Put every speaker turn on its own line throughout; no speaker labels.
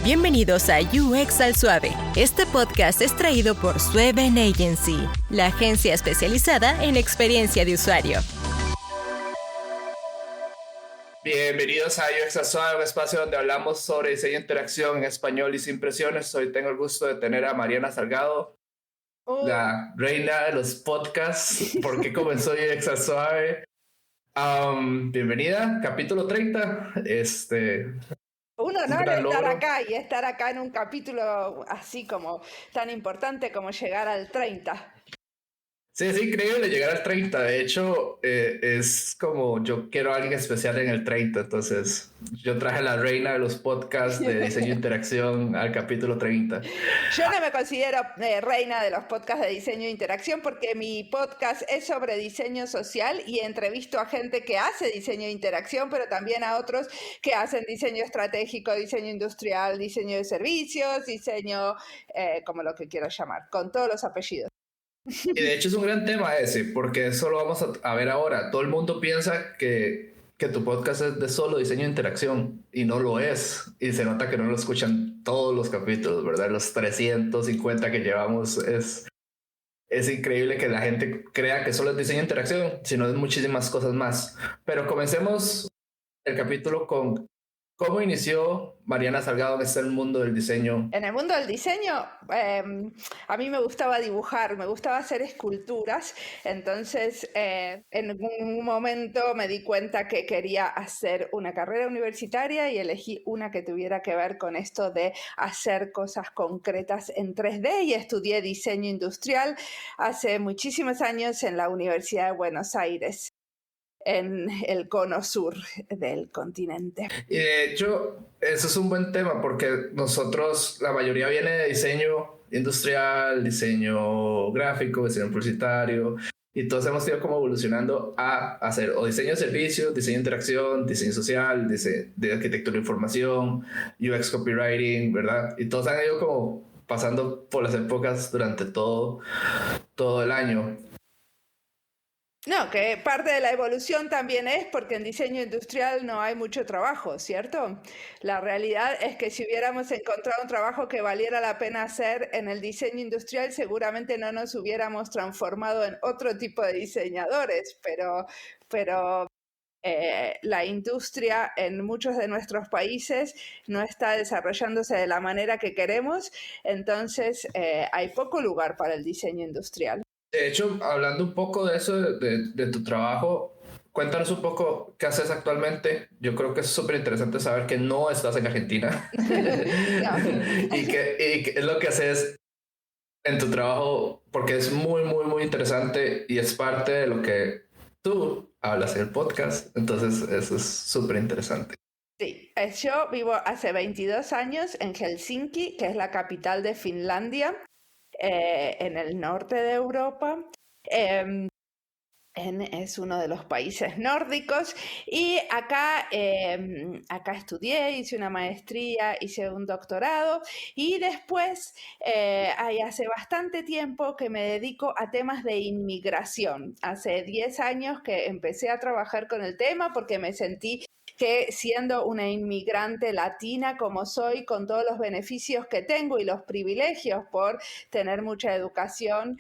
Bienvenidos a UX al Suave. Este podcast es traído por Sueven Agency, la agencia especializada en experiencia de usuario.
Bienvenidos a UX al Suave, un espacio donde hablamos sobre diseño e interacción en español y sin presiones. Hoy tengo el gusto de tener a Mariana Salgado, la reina de los podcasts. ¿Por qué comenzó UX al Suave? Bienvenida, capítulo 30.
Un honor estar acá en un capítulo así como tan importante como llegar al 30.
Sí, es increíble llegar al 30. De hecho, es como yo quiero a alguien especial en el 30. Entonces, yo traje a la reina de los podcasts de diseño e interacción al capítulo 30.
Yo no me considero reina de los podcasts de diseño e interacción porque mi podcast es sobre diseño social y entrevisto a gente que hace diseño e interacción, pero también a otros que hacen diseño estratégico, diseño industrial, diseño de servicios, diseño como lo que quiero llamar, con todos los apellidos.
Y de hecho es un gran tema ese, porque eso lo vamos a ver ahora. Todo el mundo piensa que tu podcast es de solo diseño e interacción, y no lo es. Y se nota que no lo escuchan todos los capítulos, ¿verdad? Los 350 que llevamos. Es increíble que la gente crea que solo es diseño e interacción, sino es muchísimas cosas más. Pero comencemos el capítulo con ¿cómo inició Mariana Salgado en el mundo del diseño?
En el mundo del diseño, a mí me gustaba dibujar, me gustaba hacer esculturas. Entonces, en un momento me di cuenta que quería hacer una carrera universitaria y elegí una que tuviera que ver con esto de hacer cosas concretas en 3D y estudié diseño industrial hace muchísimos años en la Universidad de Buenos Aires, en el cono sur del continente.
Y de hecho, eso es un buen tema porque nosotros, la mayoría viene de diseño industrial, diseño gráfico, diseño publicitario, y todos hemos ido como evolucionando a hacer o diseño de servicios, diseño de interacción, diseño social, de arquitectura de información, UX copywriting, ¿verdad? Y todos han ido como pasando por las épocas durante todo el año.
No, que parte de la evolución también es porque en diseño industrial no hay mucho trabajo, ¿cierto? La realidad es que si hubiéramos encontrado un trabajo que valiera la pena hacer en el diseño industrial, seguramente no nos hubiéramos transformado en otro tipo de diseñadores, pero la industria en muchos de nuestros países no está desarrollándose de la manera que queremos, entonces hay poco lugar para el diseño industrial.
De hecho, hablando un poco de eso, de tu trabajo, cuéntanos un poco qué haces actualmente. Yo creo que es súper interesante saber que no estás en Argentina. y qué es lo que haces en tu trabajo, porque es muy, muy, muy interesante y es parte de lo que tú hablas en el podcast. Entonces, eso es súper interesante.
Sí, yo vivo hace 22 años en Helsinki, que es la capital de Finlandia. En el norte de Europa. Es uno de los países nórdicos y acá estudié, hice una maestría, hice un doctorado y después hace bastante tiempo que me dedico a temas de inmigración. Hace 10 años que empecé a trabajar con el tema porque me sentí que siendo una inmigrante latina como soy, con todos los beneficios que tengo y los privilegios por tener mucha educación,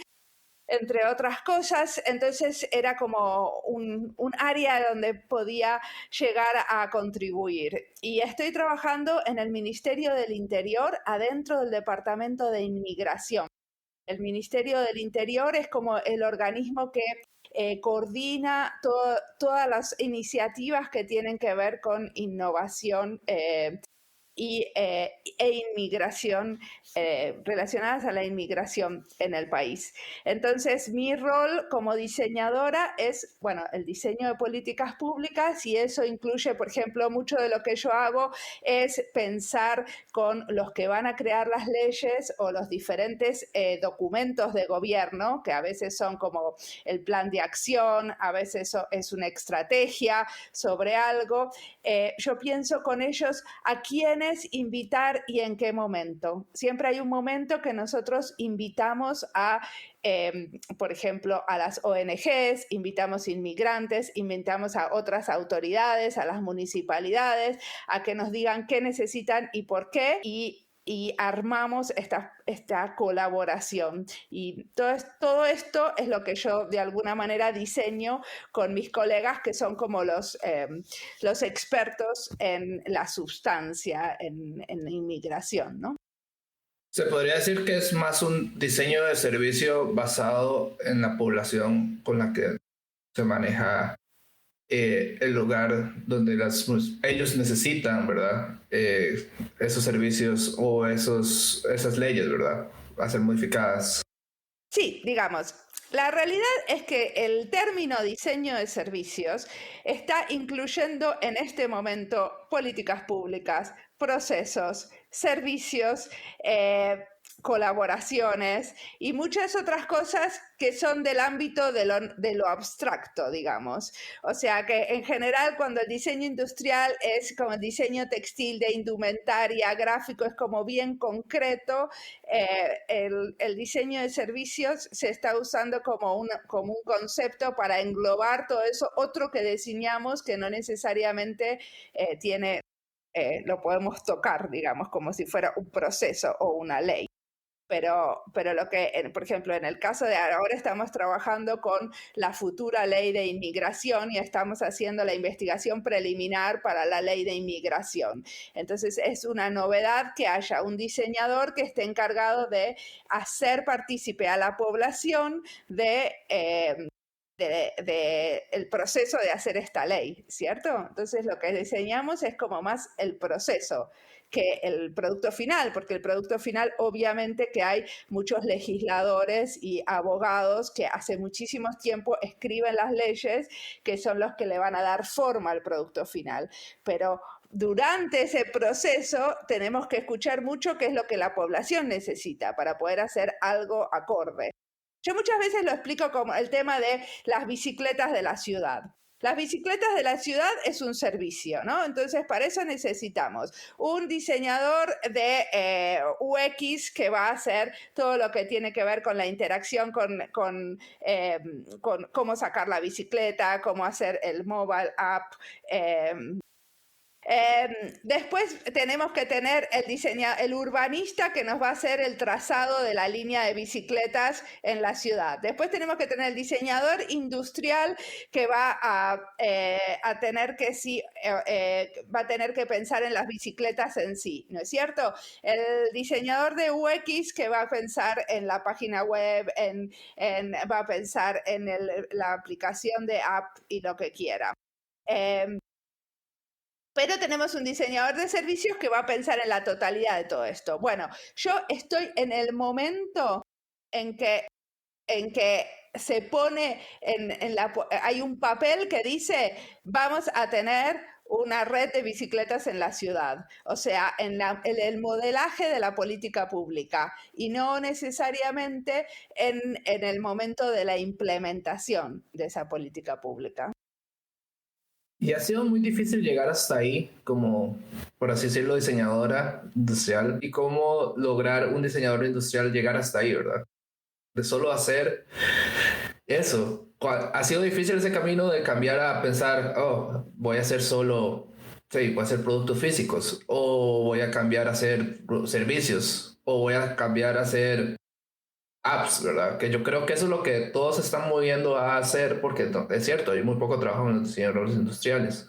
entre otras cosas, entonces era como un área donde podía llegar a contribuir. Y estoy trabajando en el Ministerio del Interior, adentro del Departamento de Inmigración. El Ministerio del Interior es como el organismo que coordina todas las iniciativas que tienen que ver con innovación e inmigración, relacionadas a la inmigración en el país. Entonces, mi rol como diseñadora es, el diseño de políticas públicas, y eso incluye, por ejemplo, mucho de lo que yo hago es pensar con los que van a crear las leyes o los diferentes documentos de gobierno, que a veces son como el plan de acción, a veces es una estrategia sobre algo. Yo pienso con ellos a quiénes es invitar y en qué momento. Siempre hay un momento que nosotros invitamos a, por ejemplo, a las ONGs, invitamos inmigrantes, invitamos a otras autoridades, a las municipalidades, a que nos digan qué necesitan y por qué, y armamos esta colaboración. Y todo esto es lo que yo de alguna manera diseño con mis colegas que son como los expertos en la sustancia, en inmigración, ¿no?
Se podría decir que es más un diseño de servicio basado en la población con la que se maneja el lugar donde ellos necesitan, ¿verdad? Esos servicios o esas leyes, ¿verdad? A ser modificadas.
Sí, digamos, la realidad es que el término diseño de servicios está incluyendo en este momento políticas públicas, procesos, servicios, colaboraciones y muchas otras cosas que son del ámbito de lo abstracto, digamos. O sea que en general cuando el diseño industrial es como el diseño textil de indumentaria, gráfico, es como bien concreto, el diseño de servicios se está usando como un concepto para englobar todo eso, otro que diseñamos que no necesariamente lo podemos tocar, digamos, como si fuera un proceso o una ley. Pero lo que, por ejemplo, en el caso de ahora estamos trabajando con la futura ley de inmigración y estamos haciendo la investigación preliminar para la ley de inmigración. Entonces es una novedad que haya un diseñador que esté encargado de hacer partícipe a la población el proceso de hacer esta ley, ¿cierto? Entonces lo que diseñamos es como más el proceso que el producto final, porque el producto final obviamente que hay muchos legisladores y abogados que hace muchísimo tiempo escriben las leyes que son los que le van a dar forma al producto final, pero durante ese proceso tenemos que escuchar mucho qué es lo que la población necesita para poder hacer algo acorde. Yo muchas veces lo explico como el tema de las bicicletas de la ciudad. Las bicicletas de la ciudad es un servicio, ¿no? Entonces, para eso necesitamos un diseñador de UX que va a hacer todo lo que tiene que ver con la interacción con cómo sacar la bicicleta, cómo hacer el mobile app. Después tenemos que tener el urbanista que nos va a hacer el trazado de la línea de bicicletas en la ciudad. Después tenemos que tener el diseñador industrial que va a tener que pensar en las bicicletas en sí, ¿no es cierto? El diseñador de UX que va a pensar en la página web, va a pensar en la aplicación de app y lo que quiera. Pero tenemos un diseñador de servicios que va a pensar en la totalidad de todo esto. Bueno, yo estoy en el momento en que se pone hay un papel que dice vamos a tener una red de bicicletas en la ciudad, o sea, en el modelaje de la política pública y no necesariamente en el momento de la implementación de esa política pública.
Y ha sido muy difícil llegar hasta ahí, como, por así decirlo, diseñadora industrial, y cómo lograr un diseñador industrial llegar hasta ahí, ¿verdad? De solo hacer eso. Ha sido difícil ese camino de cambiar a pensar, oh, voy a hacer voy a hacer productos físicos, o voy a cambiar a hacer servicios, o voy a cambiar a hacer apps, ¿verdad? Que yo creo que eso es lo que todos se están moviendo a hacer, porque es cierto, hay muy poco trabajo en los diseñadores industriales.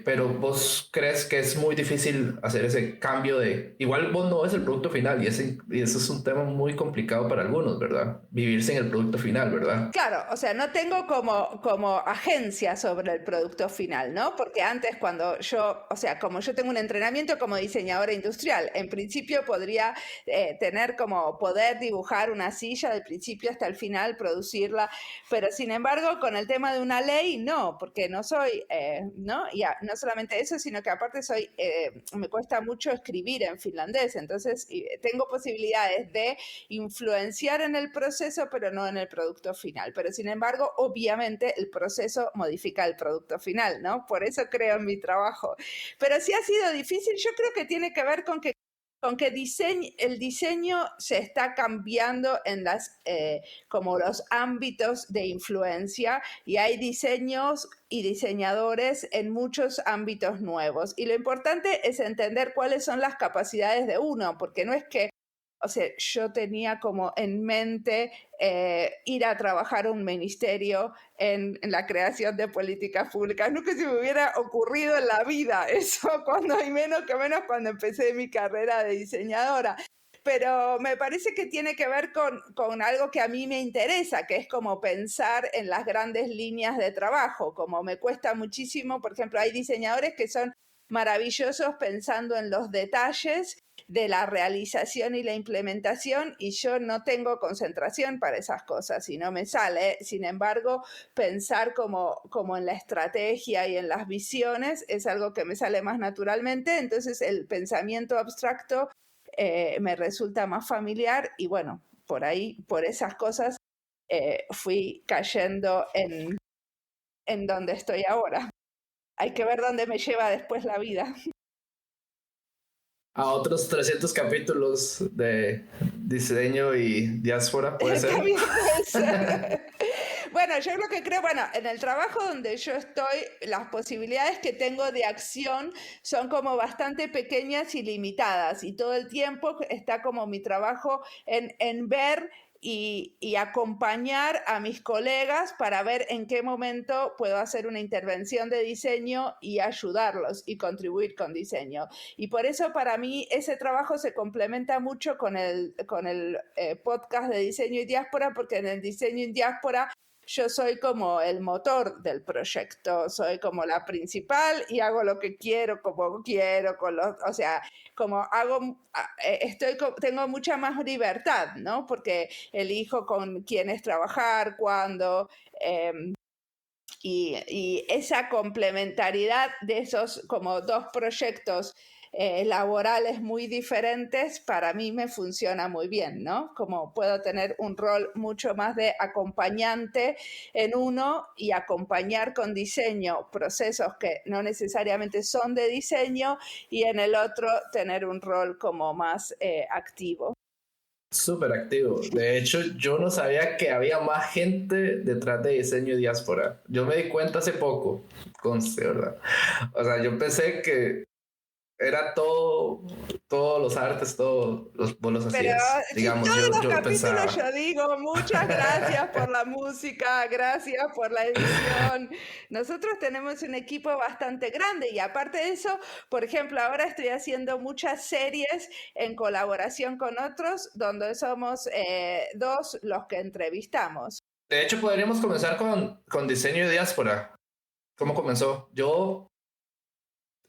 Pero vos crees que es muy difícil hacer ese cambio igual vos no ves el producto final y eso es un tema muy complicado para algunos, ¿verdad? Vivir sin el producto final, ¿verdad?
Claro, o sea, no tengo como agencia sobre el producto final, ¿no? Porque antes como yo tengo un entrenamiento como diseñadora industrial, en principio podría tener como poder dibujar una silla del principio hasta el final, producirla, pero sin embargo con el tema de una ley, no, porque no soy, ¿no? Y no solamente eso, sino que aparte me cuesta mucho escribir en finlandés, entonces tengo posibilidades de influenciar en el proceso, pero no en el producto final. Pero sin embargo, obviamente el proceso modifica el producto final, ¿no? Por eso creo en mi trabajo. Pero sí ha sido difícil, yo creo que tiene que ver con que el diseño se está cambiando en como los ámbitos de influencia, y hay diseños y diseñadores en muchos ámbitos nuevos. Y lo importante es entender cuáles son las capacidades de uno, porque no es que, o sea, yo tenía como en mente ir a trabajar a un ministerio en la creación de políticas públicas. Nunca se me hubiera ocurrido en la vida eso, y menos cuando empecé mi carrera de diseñadora. Pero me parece que tiene que ver con algo que a mí me interesa, que es como pensar en las grandes líneas de trabajo. Como me cuesta muchísimo, por ejemplo, hay diseñadores que son maravillosos pensando en los detalles de la realización y la implementación, y yo no tengo concentración para esas cosas y no me sale. Sin embargo, pensar como en la estrategia y en las visiones es algo que me sale más naturalmente, entonces el pensamiento abstracto me resulta más familiar, y bueno, por ahí, por esas cosas, fui cayendo en donde estoy ahora. Hay que ver dónde me lleva después la vida.
A otros 300 capítulos de diseño y diáspora, ¿puede ser?
También puede ser. Bueno, yo creo, en el trabajo donde yo estoy, las posibilidades que tengo de acción son como bastante pequeñas y limitadas, y todo el tiempo está como mi trabajo en ver y acompañar a mis colegas para ver en qué momento puedo hacer una intervención de diseño y ayudarlos y contribuir con diseño. Y por eso para mí ese trabajo se complementa mucho con el podcast de Diseño y Diáspora, porque en el Diseño y Diáspora yo soy como el motor del proyecto, soy como la principal y hago lo que quiero, como quiero, o sea, como tengo mucha más libertad, ¿no? Porque elijo con quiénes trabajar, cuándo, y esa complementariedad de esos como dos proyectos laborales muy diferentes, para mí me funciona muy bien, ¿no? Como puedo tener un rol mucho más de acompañante en uno y acompañar con diseño procesos que no necesariamente son de diseño, y en el otro tener un rol como más activo.
Súper activo. De hecho, yo no sabía que había más gente detrás de Diseño y Diáspora. Yo me di cuenta hace poco, conste, ¿verdad? O sea, yo pensé que era todos los artes, vos los
Pero
hacías. Digamos,
todos los
yo
capítulos
pensaba.
yo digo, muchas gracias por la música, gracias por la edición. Nosotros tenemos un equipo bastante grande, y aparte de eso, por ejemplo, ahora estoy haciendo muchas series en colaboración con otros, donde somos dos los que entrevistamos.
De hecho, podríamos comenzar con Diseño y Diáspora. ¿Cómo comenzó?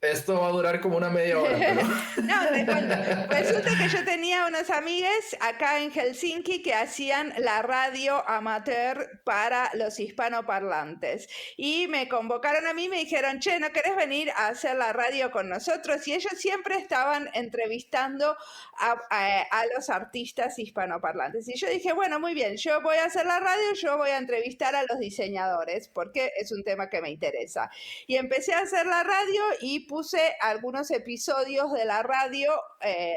Esto va a durar como una media hora, pero...
No, te cuento. Resulta que yo tenía unos amigues acá en Helsinki que hacían la radio amateur para los hispanoparlantes. Y me convocaron a mí, me dijeron, che, ¿no querés venir a hacer la radio con nosotros? Y ellos siempre estaban entrevistando a los artistas hispanoparlantes. Y yo dije, bueno, muy bien, yo voy a hacer la radio, yo voy a entrevistar a los diseñadores, porque es un tema que me interesa. Y empecé a hacer la radio y puse algunos episodios de la radio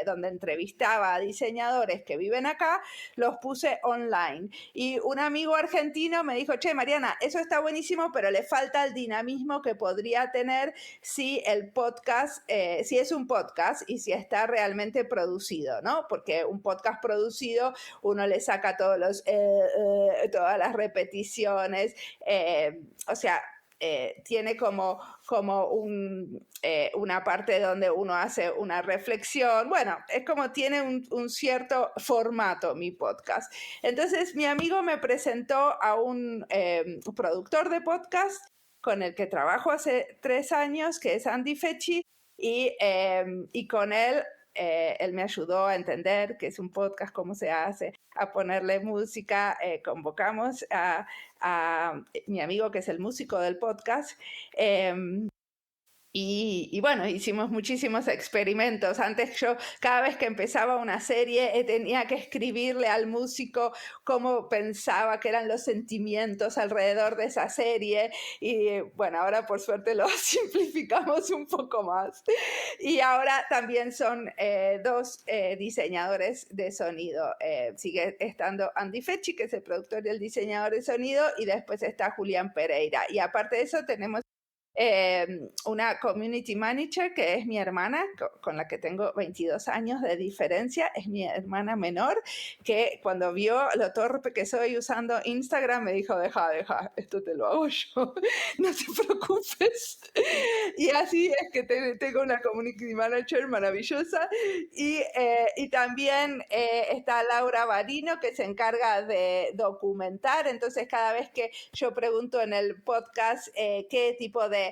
donde entrevistaba a diseñadores que viven acá, los puse online. Y un amigo argentino me dijo, che, Mariana, eso está buenísimo, pero le falta el dinamismo que podría tener si el podcast, si es un podcast y si está realmente producido, ¿no? Porque un podcast producido, uno le saca todas las repeticiones, o sea, tiene como una parte donde uno hace una reflexión. Bueno, es como tiene un cierto formato mi podcast. Entonces mi amigo me presentó a un productor de podcast con el que trabajo hace 3 años, que es Andy Fechi, y con él me ayudó a entender qué es un podcast, cómo se hace, a ponerle música. Convocamos a mi amigo, que es el músico del podcast, Y bueno, hicimos muchísimos experimentos. Antes yo, cada vez que empezaba una serie, tenía que escribirle al músico cómo pensaba que eran los sentimientos alrededor de esa serie. Y bueno, ahora por suerte lo simplificamos un poco más. Y ahora también son dos diseñadores de sonido. Sigue estando Andy Fechi, que es el productor y el diseñador de sonido, y después está Julián Pereira. Y aparte de eso tenemos una community manager que es mi hermana, con la que tengo 22 años de diferencia, es mi hermana menor, que cuando vio lo torpe que soy usando Instagram me dijo, deja, esto te lo hago yo, no te preocupes. Y así es que tengo una community manager maravillosa. Y también está Laura Barino, que se encarga de documentar. Entonces cada vez que yo pregunto en el podcast qué tipo de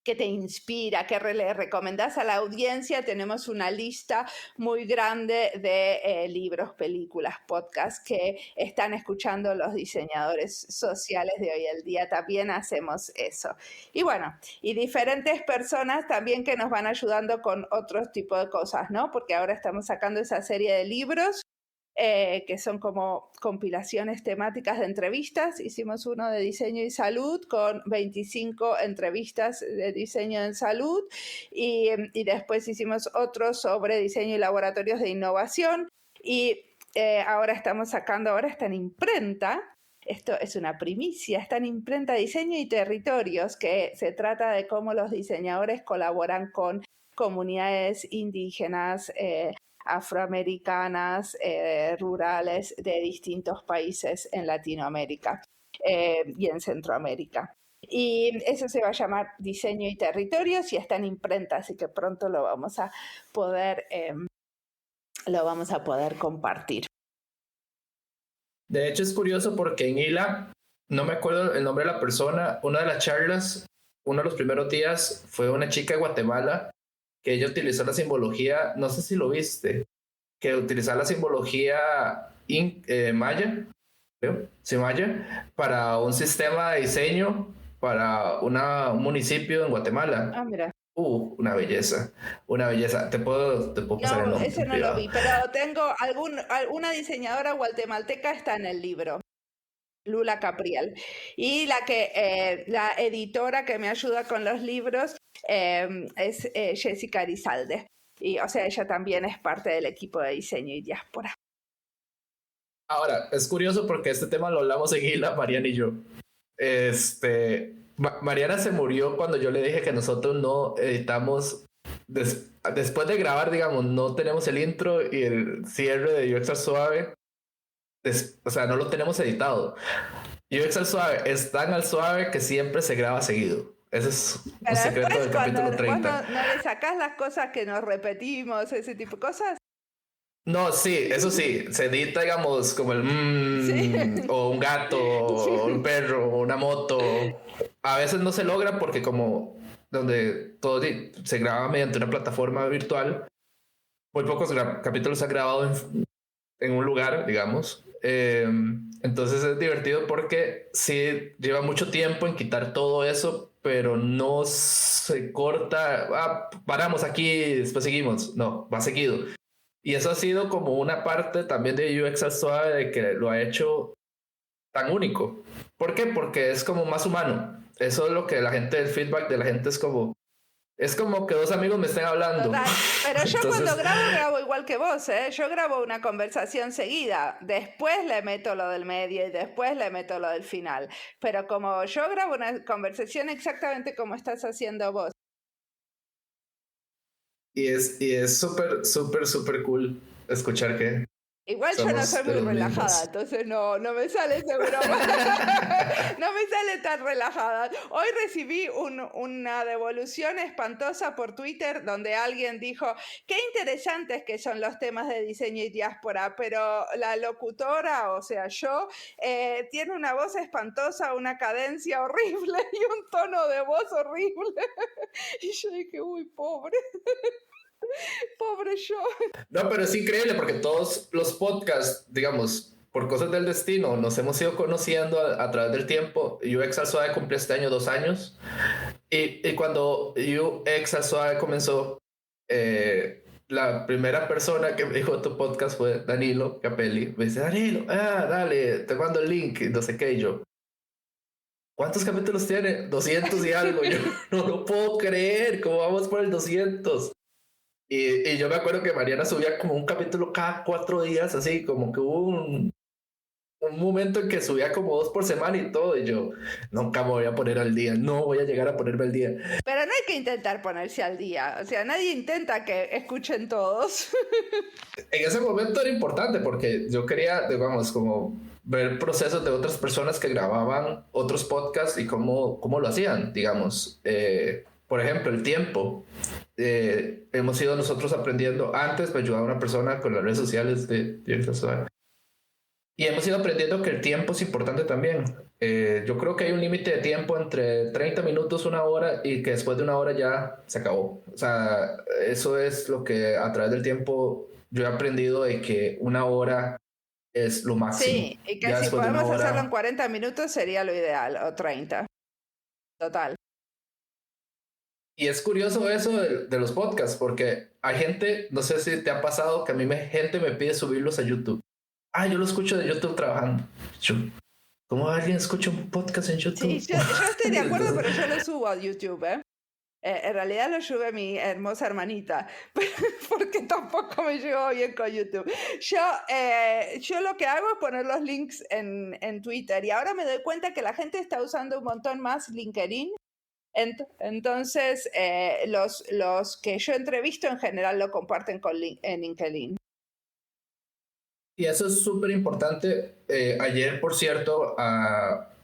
¿qué te inspira? ¿Qué le recomendás a la audiencia? Tenemos una lista muy grande de libros, películas, podcasts que están escuchando los diseñadores sociales de hoy en día. También hacemos eso. Y bueno, y diferentes personas también que nos van ayudando con otros tipos de cosas, ¿no? Porque ahora estamos sacando esa serie de libros que son como compilaciones temáticas de entrevistas. Hicimos uno de diseño y salud con 25 entrevistas de diseño en salud y después hicimos otro sobre diseño y laboratorios de innovación y ahora estamos sacando, ahora está en imprenta. Esto es una primicia, está en imprenta Diseño y Territorios, que se trata de cómo los diseñadores colaboran con comunidades indígenas, afroamericanas, rurales de distintos países en Latinoamérica y en Centroamérica. Y eso se va a llamar Diseño y Territorios y está en imprenta, así que pronto lo vamos a poder compartir.
De hecho, es curioso porque en ILA, no me acuerdo el nombre de la persona, una de las charlas, uno de los primeros días, fue una chica de Guatemala que ella utilizó la simbología, no sé si lo viste, que utilizaba la simbología maya, creo, sí, maya, para un sistema de diseño para un municipio en Guatemala.
Ah, mira.
Una belleza, una belleza. Te puedo pasar el nombre.
Ese no lo vi, pero tengo alguna diseñadora guatemalteca está en el libro. Lula Capriel. Y la editora que me ayuda con los libros es Jessica Arizalde. Y, o sea, ella también es parte del equipo de diseño y diáspora.
Ahora, es curioso porque este tema lo hablamos en Gila, Mariana y yo. Mariana se murió cuando yo le dije que nosotros no editamos. Después de grabar, digamos, no tenemos el intro y el cierre de UX al Suave. O sea, no lo tenemos editado. UX al Suave es tan al suave que siempre se graba seguido. Ese es un secreto del capítulo 30.
¿No le sacás las cosas que nos repetimos, ese tipo de cosas?
No, sí, eso sí, se edita, digamos, como el
sí.
O un gato, sí, o un perro, o una moto. A veces no se logra porque como donde todo se graba mediante una plataforma virtual, muy pocos capítulos se han grabado en un lugar, digamos. Entonces es divertido porque sí lleva mucho tiempo en quitar todo eso, pero no se corta, paramos aquí, después seguimos. No, va seguido. Y eso ha sido como una parte también de UX al Suave de que lo ha hecho tan único. ¿Por qué? Porque es como más humano. Eso es lo que el feedback de la gente es como que dos amigos me estén hablando.
Total. Pero yo cuando grabo igual que vos, ¿eh? Yo grabo una conversación seguida, después le meto lo del medio y después le meto lo del final. Pero como yo grabo una conversación exactamente como estás haciendo vos.
Y es súper cool escuchar que
igual yo no soy muy relajada, mismos. Entonces no me sale ese broma. No me sale tan relajada. Hoy recibí una devolución espantosa por Twitter donde alguien dijo, qué interesantes que son los temas de diseño y diáspora, pero la locutora, o sea yo, tiene una voz espantosa, una cadencia horrible y un tono de voz horrible. Y yo dije, uy, pobre. Pobre yo.
No, pero es increíble porque todos los podcasts, digamos, por cosas del destino, nos hemos ido conociendo a través del tiempo. UX al Suave cumplió este año 2 años. Y cuando UX al Suave comenzó, la primera persona que me dijo tu podcast fue Danilo Capelli. Me dice, Danilo, dale, te mando el link, y no sé qué. Y yo, ¿cuántos capítulos tiene? 200 y algo. Yo no lo puedo creer, ¿cómo vamos por el 200? Y yo me acuerdo que Mariana subía como un capítulo cada 4 días, así como que hubo un momento en que subía como 2 por semana y todo, y yo nunca me voy a poner al día, no voy a llegar a ponerme al día.
Pero no hay que intentar ponerse al día, o sea, nadie intenta que escuchen todos.
En ese momento era importante porque yo quería, digamos, como ver procesos de otras personas que grababan otros podcasts y cómo lo hacían, digamos. Por ejemplo, el tiempo. Hemos ido nosotros aprendiendo. Antes me ayudaba una persona con las redes sociales de y hemos ido aprendiendo que el tiempo es importante también. Yo creo que hay un límite de tiempo entre 30 minutos, 1 hora, y que después de 1 hora ya se acabó. O sea, eso es lo que a través del tiempo yo he aprendido, de que 1 hora es lo máximo.
Sí, y que si podemos hacerlo en 40 minutos sería lo ideal, o 30. Total.
Y es curioso eso de los podcasts, porque hay gente, no sé si te ha pasado, que a mí gente me pide subirlos a YouTube. Yo lo escucho de YouTube trabajando. ¿Cómo alguien escucha un podcast en YouTube?
Sí, yo estoy de acuerdo, pero yo lo subo a YouTube, ¿eh? En realidad lo sube mi hermosa hermanita, porque tampoco me llevo bien con YouTube. Yo lo que hago es poner los links en Twitter, y ahora me doy cuenta que la gente está usando un montón más LinkedIn. Entonces, los que yo entrevisto en general lo comparten en LinkedIn.
Y eso es súper importante. Ayer, por cierto,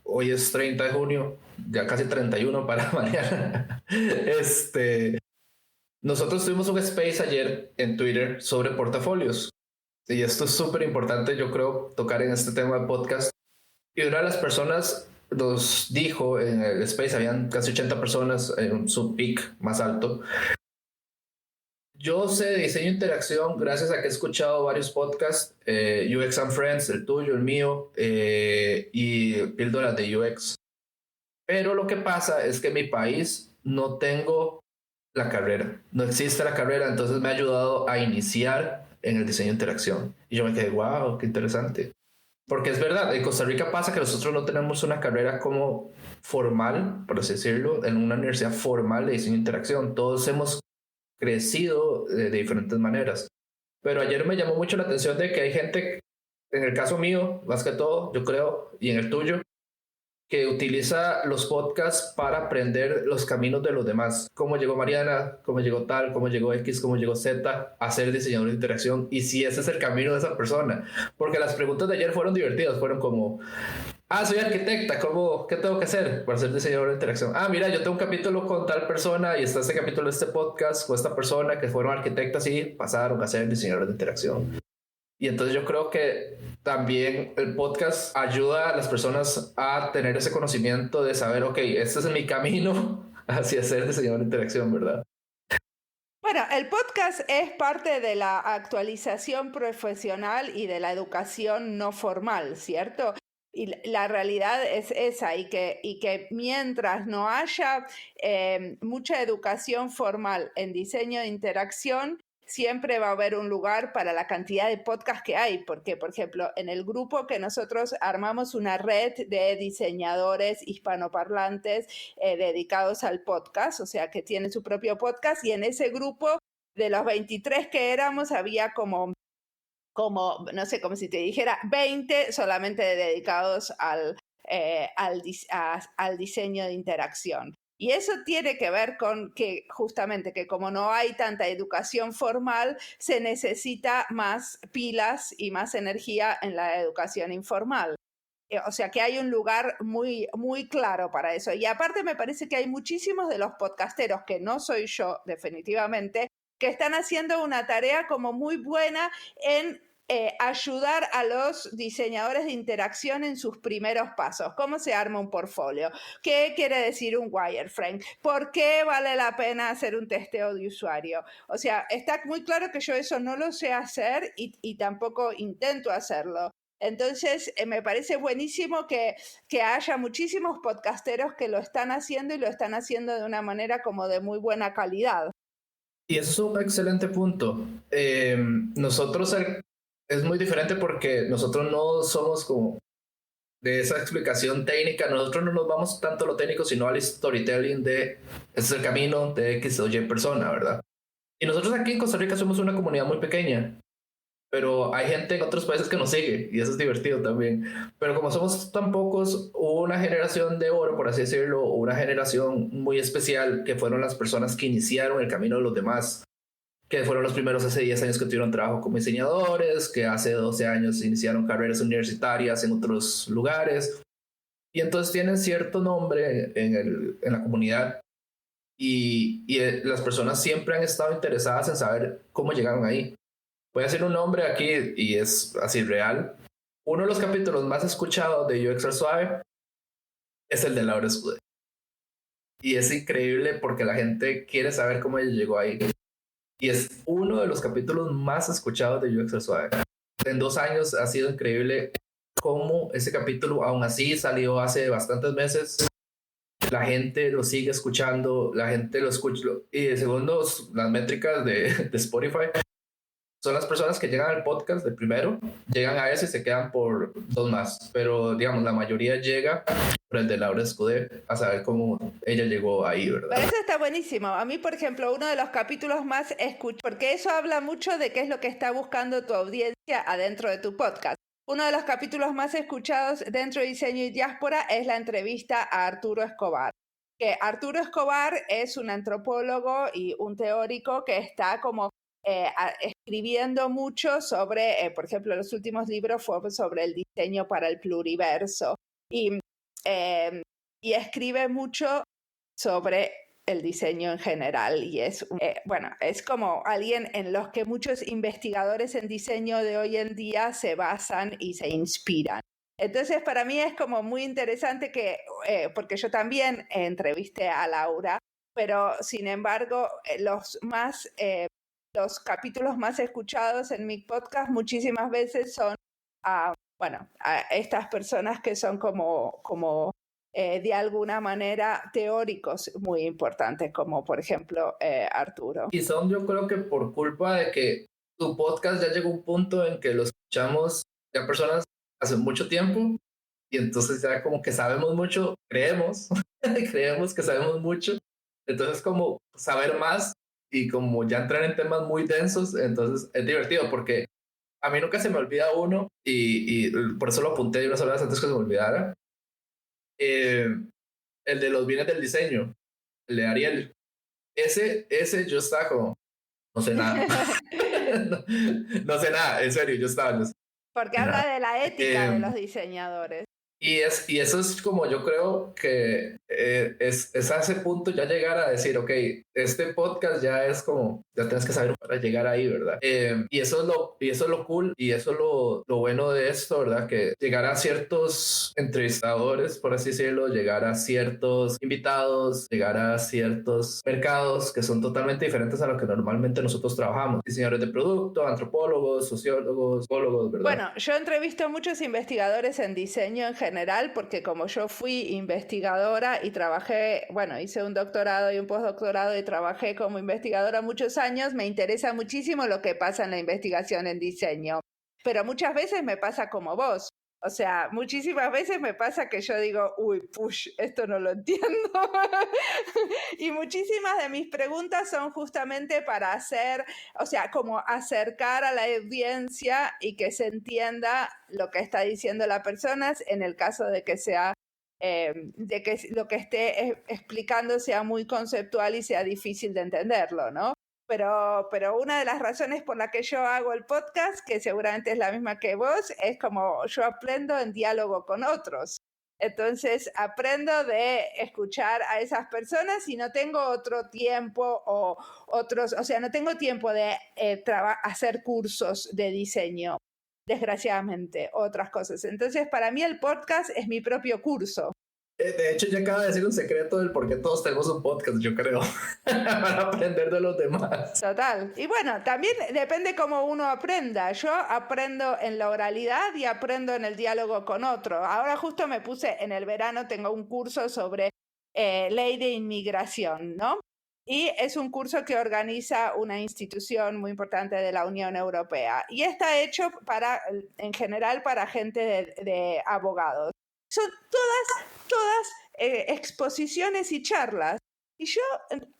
hoy es 30 de junio, ya casi 31 para mañana. Nosotros tuvimos un space ayer en Twitter sobre portafolios. Y esto es súper importante, yo creo, tocar en este tema de podcast. Y una de las personas nos dijo en el space, habían casi 80 personas en su peak más alto. Yo sé de diseño de interacción gracias a que he escuchado varios podcasts, UX and Friends, el tuyo, el mío, y píldoras de UX. Pero lo que pasa es que en mi país no tengo la carrera, no existe la carrera, entonces me ha ayudado a iniciar en el diseño de interacción. Y yo me quedé, wow, qué interesante. Porque es verdad, en Costa Rica pasa que nosotros no tenemos una carrera como formal, por así decirlo, en una universidad formal de diseño de interacción. Todos hemos crecido de diferentes maneras. Pero ayer me llamó mucho la atención de que hay gente, en el caso mío, más que todo, yo creo, y en el tuyo, que utiliza los podcasts para aprender los caminos de los demás. Cómo llegó Mariana, cómo llegó tal, cómo llegó X, cómo llegó Z a ser diseñador de interacción, y si ese es el camino de esa persona. Porque las preguntas de ayer fueron divertidas, fueron como, soy arquitecta, ¿qué tengo que hacer para ser diseñador de interacción? Mira, yo tengo un capítulo con tal persona y está este capítulo de este podcast con esta persona que fueron arquitectas y pasaron a ser diseñadores de interacción. Y entonces yo creo que también el podcast ayuda a las personas a tener ese conocimiento de saber, ok, este es mi camino hacia ser diseñador de interacción, ¿verdad?
Bueno, el podcast es parte de la actualización profesional y de la educación no formal, ¿cierto? Y la realidad es esa, y que mientras no haya mucha educación formal en diseño de interacción, siempre va a haber un lugar para la cantidad de podcasts que hay, porque, por ejemplo, en el grupo que nosotros armamos una red de diseñadores hispanoparlantes dedicados al podcast, o sea, que tienen su propio podcast, y en ese grupo de los 23 que éramos había como no sé, como si te dijera 20 solamente dedicados al diseño de interacción. Y eso tiene que ver con que justamente que como no hay tanta educación formal, se necesita más pilas y más energía en la educación informal. O sea que hay un lugar muy, muy claro para eso. Y aparte me parece que hay muchísimos de los podcasteros, que no soy yo definitivamente, que están haciendo una tarea como muy buena en ayudar a los diseñadores de interacción en sus primeros pasos. ¿Cómo se arma un portfolio? ¿Qué quiere decir un wireframe? ¿Por qué vale la pena hacer un testeo de usuario? O sea, está muy claro que yo eso no lo sé hacer y tampoco intento hacerlo. Entonces, me parece buenísimo que haya muchísimos podcasteros que lo están haciendo y lo están haciendo de una manera como de muy buena calidad.
Y eso es un excelente punto. Es muy diferente porque nosotros no somos como de esa explicación técnica. Nosotros no nos vamos tanto a lo técnico, sino al storytelling de ese es el camino de X o Y persona, ¿verdad? Y nosotros aquí en Costa Rica somos una comunidad muy pequeña, pero hay gente en otros países que nos sigue y eso es divertido también. Pero como somos tan pocos, hubo una generación de oro, por así decirlo, o una generación muy especial que fueron las personas que iniciaron el camino de los demás, que fueron los primeros hace 10 años que tuvieron trabajo como diseñadores, que hace 12 años iniciaron carreras universitarias en otros lugares. Y entonces tienen cierto nombre en la comunidad y las personas siempre han estado interesadas en saber cómo llegaron ahí. Voy a decir un nombre aquí y es así real. Uno de los capítulos más escuchados de UX al Suave es el de Laura Escudé. Y es increíble porque la gente quiere saber cómo ella llegó ahí. Y es uno de los capítulos más escuchados de UX al Suave. En 2 años ha sido increíble cómo ese capítulo, aún así salió hace bastantes meses, la gente lo sigue escuchando, la gente lo escucha. Y según las métricas de Spotify, son las personas que llegan al podcast de primero, llegan a ese y se quedan por 2 más. Pero, digamos, la mayoría llega por el de Laura Escudé, a saber cómo ella llegó ahí, ¿verdad?
Pero eso está buenísimo. A mí, por ejemplo, uno de los capítulos más escuchados, porque eso habla mucho de qué es lo que está buscando tu audiencia adentro de tu podcast. Uno de los capítulos más escuchados dentro de Diseño y Diáspora es la entrevista a Arturo Escobar. Que Arturo Escobar es un antropólogo y un teórico que está como escribiendo mucho sobre, por ejemplo, los últimos libros fueron sobre el diseño para el pluriverso y escribe mucho sobre el diseño en general y es como alguien en los que muchos investigadores en diseño de hoy en día se basan y se inspiran. Entonces, para mí es como muy interesante porque yo también entrevisté a Laura, pero sin embargo, los capítulos más escuchados en mi podcast muchísimas veces son a estas personas que son como de alguna manera teóricos muy importantes, como por ejemplo Arturo.
Y son, yo creo que por culpa de que tu podcast ya llegó a un punto en que lo escuchamos ya personas hace mucho tiempo y entonces ya como que sabemos mucho, creemos que sabemos mucho, entonces como saber más y como ya entrar en temas muy densos, entonces es divertido porque a mí nunca se me olvida uno y por eso lo apunté unas horas antes que se me olvidara. El de los bienes del diseño, el de Ariel. Ese yo estaba como, no sé nada. no sé nada, en serio, yo estaba.
Porque habla de la ética de los diseñadores.
Y eso es como yo creo que es a ese punto ya llegar a decir, ok, este podcast ya es como, ya tienes que saber para llegar ahí, ¿verdad? Y eso es lo cool y eso es lo bueno de esto, ¿verdad? Que llegar a ciertos entrevistadores, por así decirlo, llegar a ciertos invitados, llegar a ciertos mercados que son totalmente diferentes a lo que normalmente nosotros trabajamos. Diseñadores de producto, antropólogos, sociólogos, psicólogos, ¿verdad?
Bueno, yo entrevisto a muchos investigadores en diseño en general, porque como yo fui investigadora y trabajé, hice un doctorado y un postdoctorado y trabajé como investigadora muchos años, me interesa muchísimo lo que pasa en la investigación en diseño. Pero muchas veces me pasa como vos. O sea, muchísimas veces me pasa que yo digo, esto no lo entiendo. Y muchísimas de mis preguntas son justamente para como acercar a la audiencia y que se entienda lo que está diciendo la persona, en el caso de que sea, de que lo que esté explicando sea muy conceptual y sea difícil de entenderlo, ¿no? Pero una de las razones por la que yo hago el podcast, que seguramente es la misma que vos, es como yo aprendo en diálogo con otros. Entonces aprendo de escuchar a esas personas y no tengo otro tiempo no tengo tiempo de hacer cursos de diseño, desgraciadamente, otras cosas. Entonces para mí el podcast es mi propio curso.
De hecho, ya acaba de decir un secreto del por qué todos tenemos un podcast, yo creo, para aprender de los demás.
Total. Y bueno, también depende cómo uno aprenda. Yo aprendo en la oralidad y aprendo en el diálogo con otro. Ahora justo me puse, en el verano tengo un curso sobre ley de inmigración, ¿no? Y es un curso que organiza una institución muy importante de la Unión Europea. Y está hecho en general para gente de abogados. Son todas exposiciones y charlas. Y yo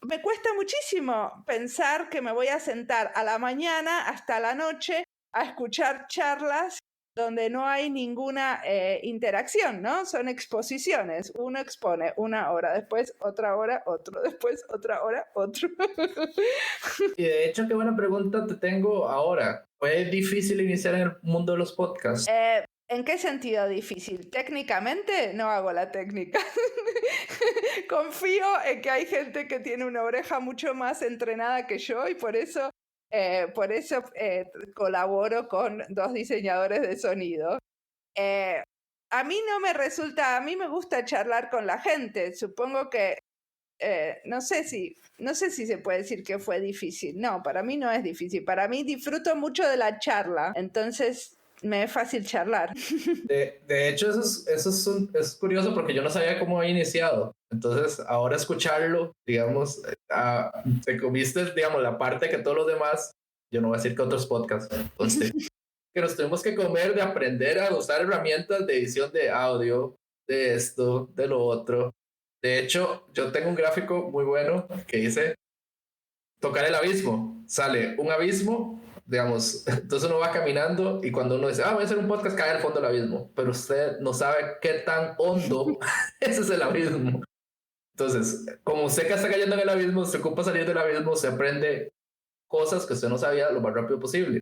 me cuesta muchísimo pensar que me voy a sentar a la mañana hasta la noche a escuchar charlas donde no hay ninguna interacción, ¿no? Son exposiciones. Uno expone 1 hora, después otra hora, otro, después otra hora, otro.
Y de hecho, qué buena pregunta te tengo ahora. ¿Fue difícil iniciar en el mundo de los podcasts?
¿En qué sentido difícil? Técnicamente no hago la técnica. Confío en que hay gente que tiene una oreja mucho más entrenada que yo y por eso colaboro con 2 diseñadores de sonido. A mí no me resulta, a mí me gusta charlar con la gente. Supongo que no sé si se puede decir que fue difícil. No, para mí no es difícil. Para mí disfruto mucho de la charla. Entonces me es fácil charlar.
De hecho, es curioso porque yo no sabía cómo había iniciado. Entonces, ahora escucharlo, digamos, te comiste, digamos, la parte que todos los demás, yo no voy a decir que otros podcasts, entonces, que nos tuvimos que comer de aprender a usar herramientas de edición de audio, de esto, de lo otro. De hecho, yo tengo un gráfico muy bueno que dice tocar el abismo. Sale un abismo, digamos, entonces uno va caminando y cuando uno dice, voy a hacer un podcast, cae al fondo del abismo, pero usted no sabe qué tan hondo ese es el abismo. Entonces, como usted que está cayendo en el abismo, se ocupa salir del abismo, se aprende cosas que usted no sabía lo más rápido posible.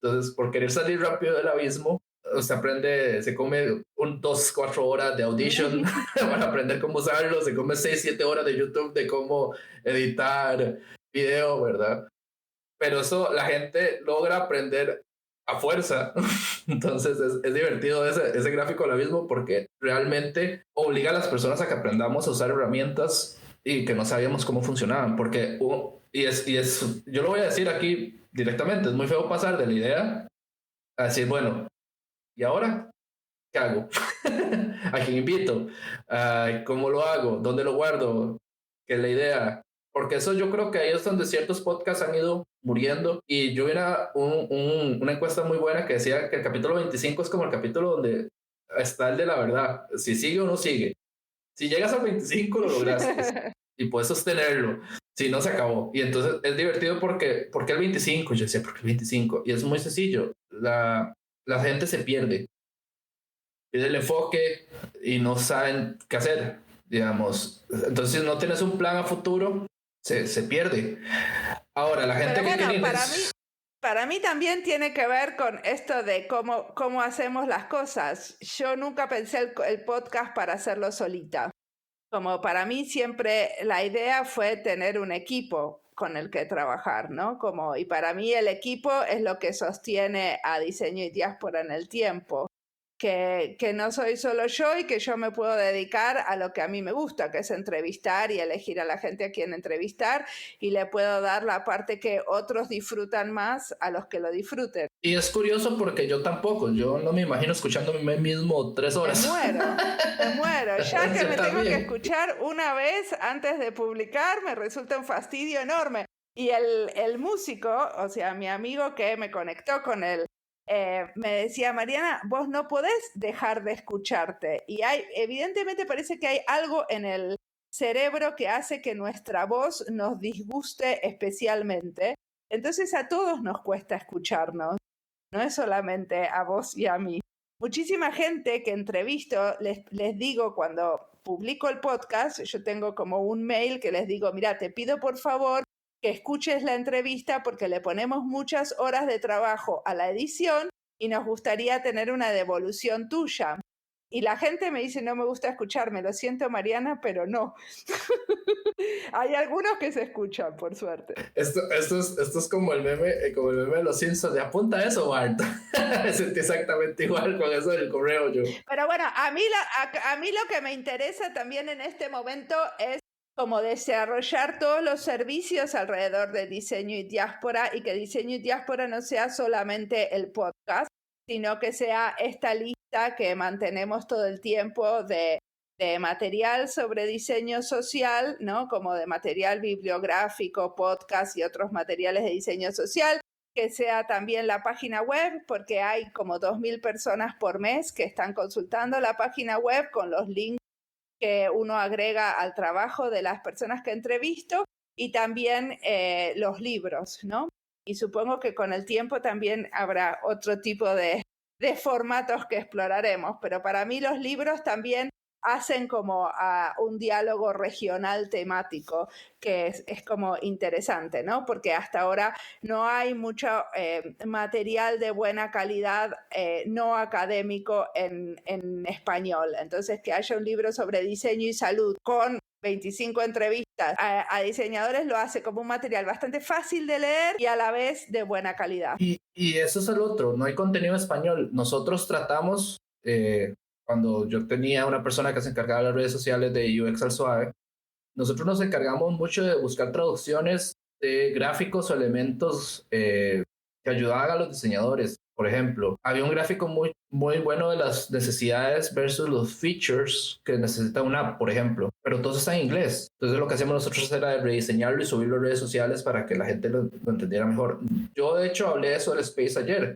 Entonces, por querer salir rápido del abismo, usted aprende, se come 2-4 horas de Audition para aprender cómo usarlo, se come 6-7 horas de YouTube de cómo editar video, ¿verdad? Pero eso la gente logra aprender a fuerza. Entonces es divertido ese gráfico del abismo porque realmente obliga a las personas a que aprendamos a usar herramientas y que no sabíamos cómo funcionaban. Porque, yo lo voy a decir aquí directamente, es muy feo pasar de la idea a decir, bueno, ¿y ahora qué hago? ¿A quién invito? ¿Cómo lo hago? ¿Dónde lo guardo? ¿Qué es la idea? Porque eso yo creo que ahí es donde ciertos podcasts han ido muriendo. Y yo vi una encuesta muy buena que decía que el capítulo 25 es como el capítulo donde está el de la verdad. Si sigue o no sigue. Si llegas al 25 lo lograste y puedes sostenerlo. Si no, se acabó. Y entonces es divertido porque el 25. Yo decía, ¿por qué el 25? Y es muy sencillo. La gente se pierde. Pierde el enfoque y no saben qué hacer, digamos. Entonces, si no tienes un plan a futuro, se pierde. Ahora, la gente que quiere...
Para mí también tiene que ver con esto de cómo hacemos las cosas. Yo nunca pensé el podcast para hacerlo solita. Como para mí siempre la idea fue tener un equipo con el que trabajar, ¿no? Y para mí el equipo es lo que sostiene a Diseño y Diáspora en el tiempo. Que no soy solo yo y que yo me puedo dedicar a lo que a mí me gusta, que es entrevistar y elegir a la gente a quien entrevistar, y le puedo dar la parte que otros disfrutan más a los que lo disfruten.
Y es curioso porque yo tampoco, yo no me imagino escuchándome a mí mismo 3 horas.
Me muero. Ya que me tengo que escuchar una vez antes de publicar, me resulta un fastidio enorme. Y el músico, o sea, mi amigo que me conectó con él, me decía, Mariana, vos no podés dejar de escucharte. Y evidentemente parece que hay algo en el cerebro que hace que nuestra voz nos disguste especialmente. Entonces a todos nos cuesta escucharnos. No es solamente a vos y a mí. Muchísima gente que entrevisto, les digo cuando publico el podcast, yo tengo como un mail que les digo, mira, te pido por favor que escuches la entrevista porque le ponemos muchas horas de trabajo a la edición y nos gustaría tener una devolución tuya. y la gente me dice, no me gusta escucharme, lo siento Mariana, pero no. Hay algunos que se escuchan, por suerte.
Esto es como el meme de los Simpsons, de apunta eso, Bart. Me sentí exactamente igual con eso del correo yo.
Pero bueno, a mí lo que me interesa también en este momento es como desarrollar todos los servicios alrededor de diseño y diáspora, y que diseño y diáspora no sea solamente el podcast, sino que sea esta lista que mantenemos todo el tiempo de material sobre diseño social, ¿no? Como de material bibliográfico, podcast y otros materiales de diseño social, que sea también la página web, porque hay como 2.000 personas por mes que están consultando la página web con los links que uno agrega al trabajo de las personas que entrevisto, y también los libros, ¿no? Y supongo que con el tiempo también habrá otro tipo de formatos que exploraremos, pero para mí los libros también hacen como un diálogo regional temático que es como interesante, ¿no? Porque hasta ahora no hay mucho material de buena calidad no académico en español. Entonces, que haya un libro sobre diseño y salud con 25 entrevistas a diseñadores lo hace como un material bastante fácil de leer y a la vez de buena calidad.
Y eso es el otro, no hay contenido en español. Nosotros tratamos... cuando yo tenía una persona que se encargaba de las redes sociales de UX al Suave, nosotros nos encargamos mucho de buscar traducciones de gráficos o elementos que ayudaban a los diseñadores. Por ejemplo, había un gráfico muy bueno de las necesidades versus los features que necesita una app, por ejemplo, pero todo está en inglés. Entonces lo que hacemos nosotros era rediseñarlo y subirlo a redes sociales para que la gente lo entendiera mejor. Yo de hecho hablé de eso del Space ayer.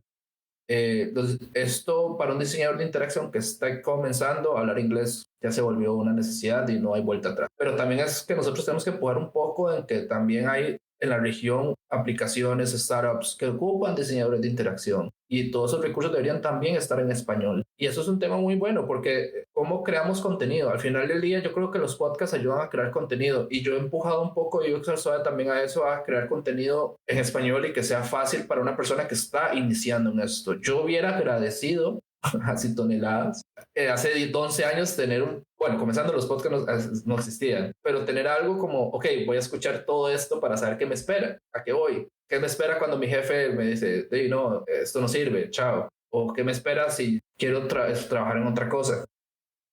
Entonces, esto para un diseñador de interacción que está comenzando a hablar inglés ya se volvió una necesidad y no hay vuelta atrás. Pero también es que nosotros tenemos que empujar un poco en que también hay en la región aplicaciones, startups que ocupan diseñadores de interacción, y todos esos recursos deberían también estar en español. Y eso es un tema muy bueno porque cómo creamos contenido. Al final del día yo creo que los podcasts ayudan a crear contenido, y yo he empujado un poco y UX también a eso, a crear contenido en español y que sea fácil para una persona que está iniciando en esto. Yo hubiera agradecido así toneladas. Hace 11 años tener comenzando los podcasts no existían, pero tener algo como, ok, voy a escuchar todo esto para saber qué me espera, a qué voy, qué me espera cuando mi jefe me dice, hey, no, esto no sirve, chao, o qué me espera si quiero trabajar en otra cosa.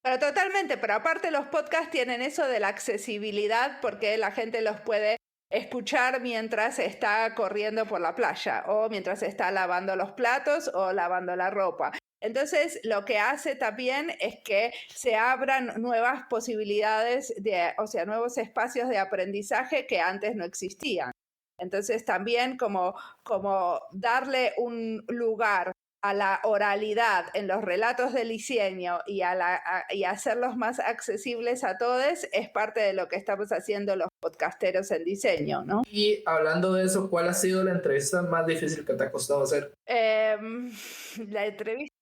Pero totalmente, pero aparte los podcasts tienen eso de la accesibilidad, porque la gente los puede escuchar mientras está corriendo por la playa, o mientras está lavando los platos o lavando la ropa. Entonces, lo que hace también es que se abran nuevas posibilidades, nuevos espacios de aprendizaje que antes no existían. Entonces, también como darle un lugar a la oralidad en los relatos del diseño y hacerlos más accesibles a todos es parte de lo que estamos haciendo los podcasteros en diseño, ¿no?
Y hablando de eso, ¿cuál ha sido la entrevista más difícil que te ha costado hacer?
La entrevista.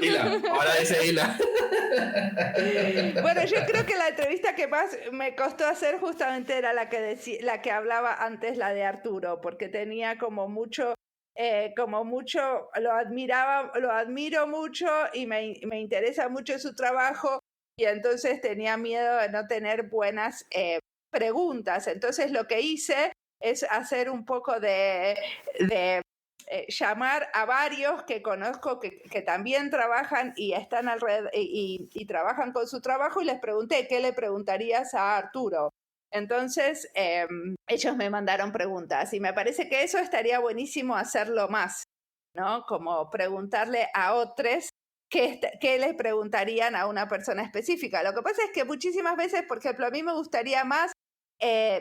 Hila, ahora dice Hila.
Bueno, yo creo que la entrevista que más me costó hacer justamente era la que hablaba antes, la de Arturo, porque tenía como mucho, lo admiro mucho y me interesa mucho su trabajo, y entonces tenía miedo de no tener buenas preguntas. Entonces lo que hice es hacer un poco de llamar a varios que conozco que también trabajan y están alrededor y trabajan con su trabajo, y les pregunté, ¿qué le preguntarías a Arturo? Entonces ellos me mandaron preguntas, y me parece que eso estaría buenísimo hacerlo más, ¿no? Como preguntarle a otros qué les preguntarían a una persona específica. Lo que pasa es que muchísimas veces, por ejemplo, a mí me gustaría más,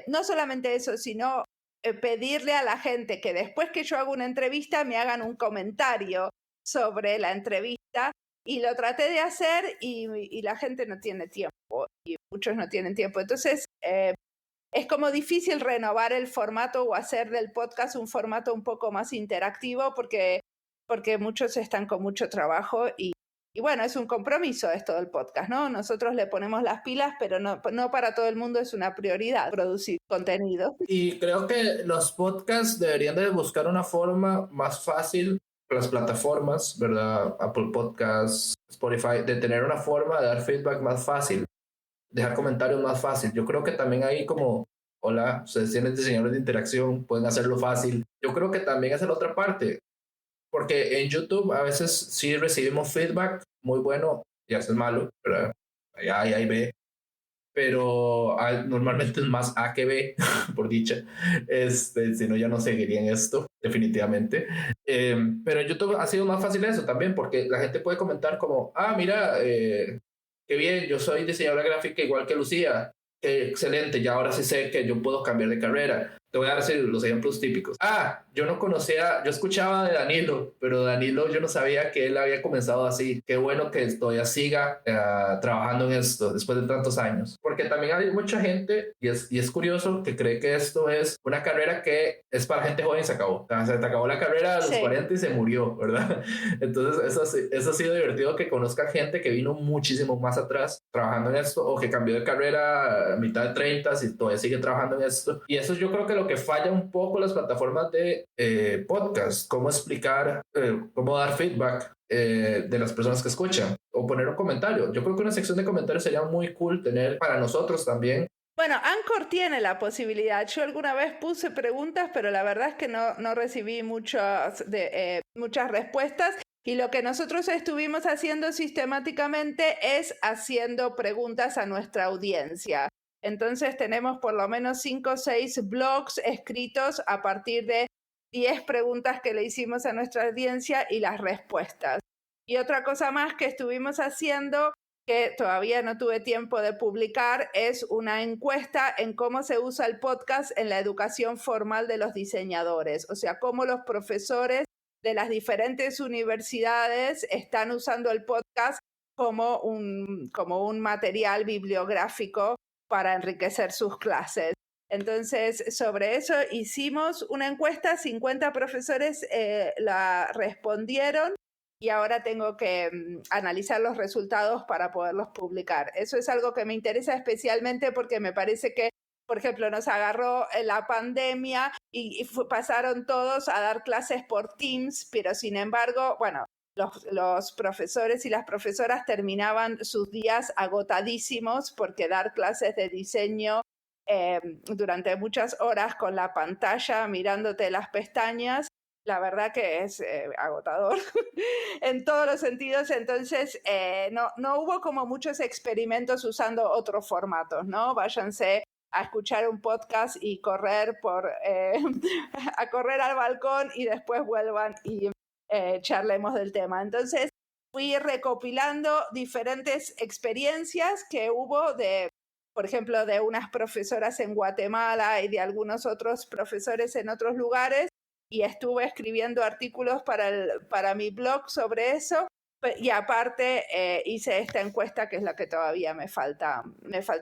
no solamente eso, sino pedirle a la gente que después que yo hago una entrevista me hagan un comentario sobre la entrevista, y lo traté de hacer y la gente no tiene tiempo, y muchos no tienen tiempo. Entonces es como difícil renovar el formato o hacer del podcast un formato un poco más interactivo, porque muchos están con mucho trabajo, y bueno, es un compromiso esto del podcast, ¿no? Nosotros le ponemos las pilas, pero no para todo el mundo es una prioridad producir contenido.
Y creo que los podcasts deberían de buscar una forma más fácil, las plataformas, ¿verdad? Apple Podcasts, Spotify, de tener una forma de dar feedback más fácil, dejar comentarios más fácil. Yo creo que también hay como, hola, ustedes tienen diseñadores de interacción, pueden hacerlo fácil. Yo creo que también esa es la otra parte, porque en YouTube a veces sí recibimos feedback muy bueno y a veces malo, ¿verdad? Ahí B, pero normalmente es más A que B, por dicha. Si no, ya no seguirían esto, definitivamente. Pero en YouTube ha sido más fácil eso también, porque la gente puede comentar como, mira, qué bien, yo soy diseñadora gráfica igual que Lucía, qué excelente, ya ahora sí sé que yo puedo cambiar de carrera. Te voy a dar los ejemplos típicos. Yo no conocía, yo escuchaba de Danilo, pero Danilo yo no sabía que él había comenzado así. Qué bueno que todavía siga trabajando en esto después de tantos años. Porque también hay mucha gente, y es curioso, que cree que esto es una carrera que es para gente joven y se acabó. O sea, se te acabó la carrera a los 40 y se murió, ¿verdad? Entonces eso ha sido divertido, que conozca gente que vino muchísimo más atrás trabajando en esto, o que cambió de carrera a mitad de 30 y todavía sigue trabajando en esto. Y eso yo creo que lo que falla un poco las plataformas de podcast, cómo explicar, cómo dar feedback de las personas que escuchan, o poner un comentario. Yo creo que una sección de comentarios sería muy cool tener para nosotros también.
Bueno, Anchor tiene la posibilidad. Yo alguna vez puse preguntas, pero la verdad es que no recibí muchas respuestas. Y lo que nosotros estuvimos haciendo sistemáticamente es haciendo preguntas a nuestra audiencia. Entonces tenemos por lo menos 5 o 6 blogs escritos a partir de 10 preguntas que le hicimos a nuestra audiencia y las respuestas. Y otra cosa más que estuvimos haciendo, que todavía no tuve tiempo de publicar, es una encuesta en cómo se usa el podcast en la educación formal de los diseñadores. O sea, cómo los profesores de las diferentes universidades están usando el podcast como un material bibliográfico para enriquecer sus clases. Entonces, sobre eso hicimos una encuesta, 50 profesores la respondieron y ahora tengo que analizar los resultados para poderlos publicar. Eso es algo que me interesa especialmente porque me parece que, por ejemplo, nos agarró la pandemia y pasaron todos a dar clases por Teams, pero sin embargo, bueno, los profesores y las profesoras terminaban sus días agotadísimos porque dar clases de diseño durante muchas horas con la pantalla mirándote las pestañas, la verdad que es agotador en todos los sentidos. Entonces no hubo como muchos experimentos usando otros formatos, ¿no? Váyanse a escuchar un podcast y correr a correr al balcón y después vuelvan y charlemos del tema. Entonces fui recopilando diferentes experiencias que hubo por ejemplo, de unas profesoras en Guatemala y de algunos otros profesores en otros lugares, y estuve escribiendo artículos para mi blog sobre eso, y aparte hice esta encuesta que es la que todavía me falta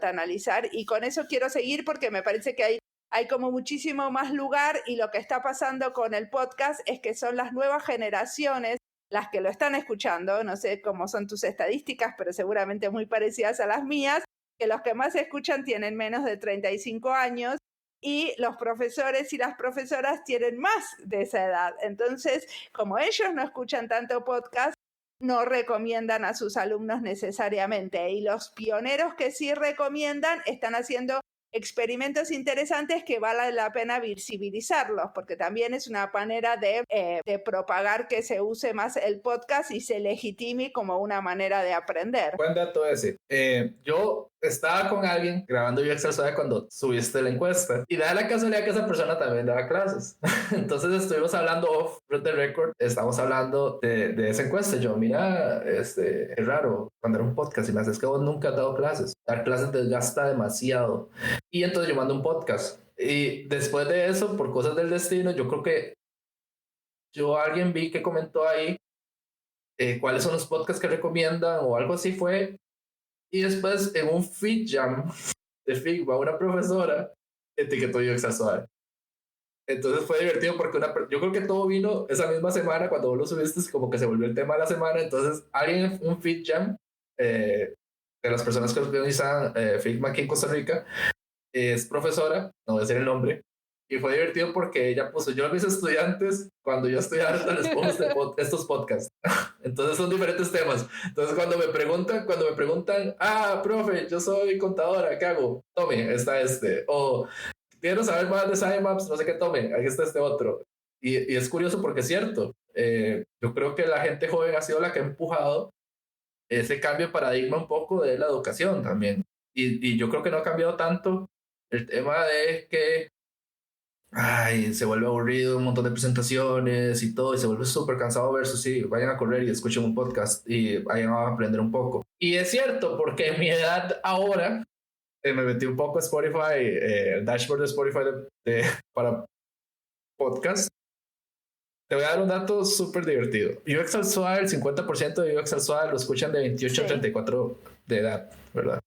analizar, y con eso quiero seguir porque me parece que hay como muchísimo más lugar, y lo que está pasando con el podcast es que son las nuevas generaciones las que lo están escuchando. No sé cómo son tus estadísticas, pero seguramente muy parecidas a las mías, que los que más escuchan tienen menos de 35 años y los profesores y las profesoras tienen más de esa edad. Entonces, como ellos no escuchan tanto podcast, no recomiendan a sus alumnos necesariamente, y los pioneros que sí recomiendan están haciendo experimentos interesantes que vale la pena visibilizarlos, porque también es una manera de propagar que se use más el podcast y se legitime como una manera de aprender.
Buen dato ese. Yo estaba con alguien grabando UX al Suave cuando subiste la encuesta, y da la casualidad que esa persona también daba clases. Entonces estuvimos hablando off the record, estamos hablando de esa encuesta. Yo, mira, es raro cuando era un podcast y me haces que vos nunca has dado clases. Dar clases desgasta demasiado. Y entonces yo mando un podcast. Y después de eso, por cosas del destino, yo creo que alguien vi que comentó ahí cuáles son los podcasts que recomiendan o algo así fue. Y después en un feed jam de Figma, una profesora etiquetó UX al Suave. Entonces fue divertido porque yo creo que todo vino esa misma semana cuando vos lo subiste, como que se volvió el tema de la semana. Entonces alguien en un feed jam de las personas que organizan Figma aquí en Costa Rica es profesora, no voy a decir el nombre, y fue divertido porque ella puso: yo a mis estudiantes, cuando yo estoy harta, les pongo estos podcasts. Entonces son diferentes temas. Entonces cuando me preguntan, profe, yo soy contadora, ¿qué hago? Tome, está este. O quiero saber más de Scimaps, no sé qué, tome, aquí está este otro. Y es curioso porque es cierto. Yo creo que la gente joven ha sido la que ha empujado ese cambio de paradigma un poco de la educación también. Y yo creo que no ha cambiado tanto el tema de que se vuelve aburrido, un montón de presentaciones y todo, y se vuelve súper cansado versus sí, vayan a correr y escuchen un podcast y vayan a aprender un poco. Y es cierto, porque en mi edad ahora me metí un poco a Spotify, el dashboard de Spotify para podcast. Te voy a dar un dato súper divertido. UX al suave, el 50% de UX al suave lo escuchan de 28 a 34 de edad, ¿verdad?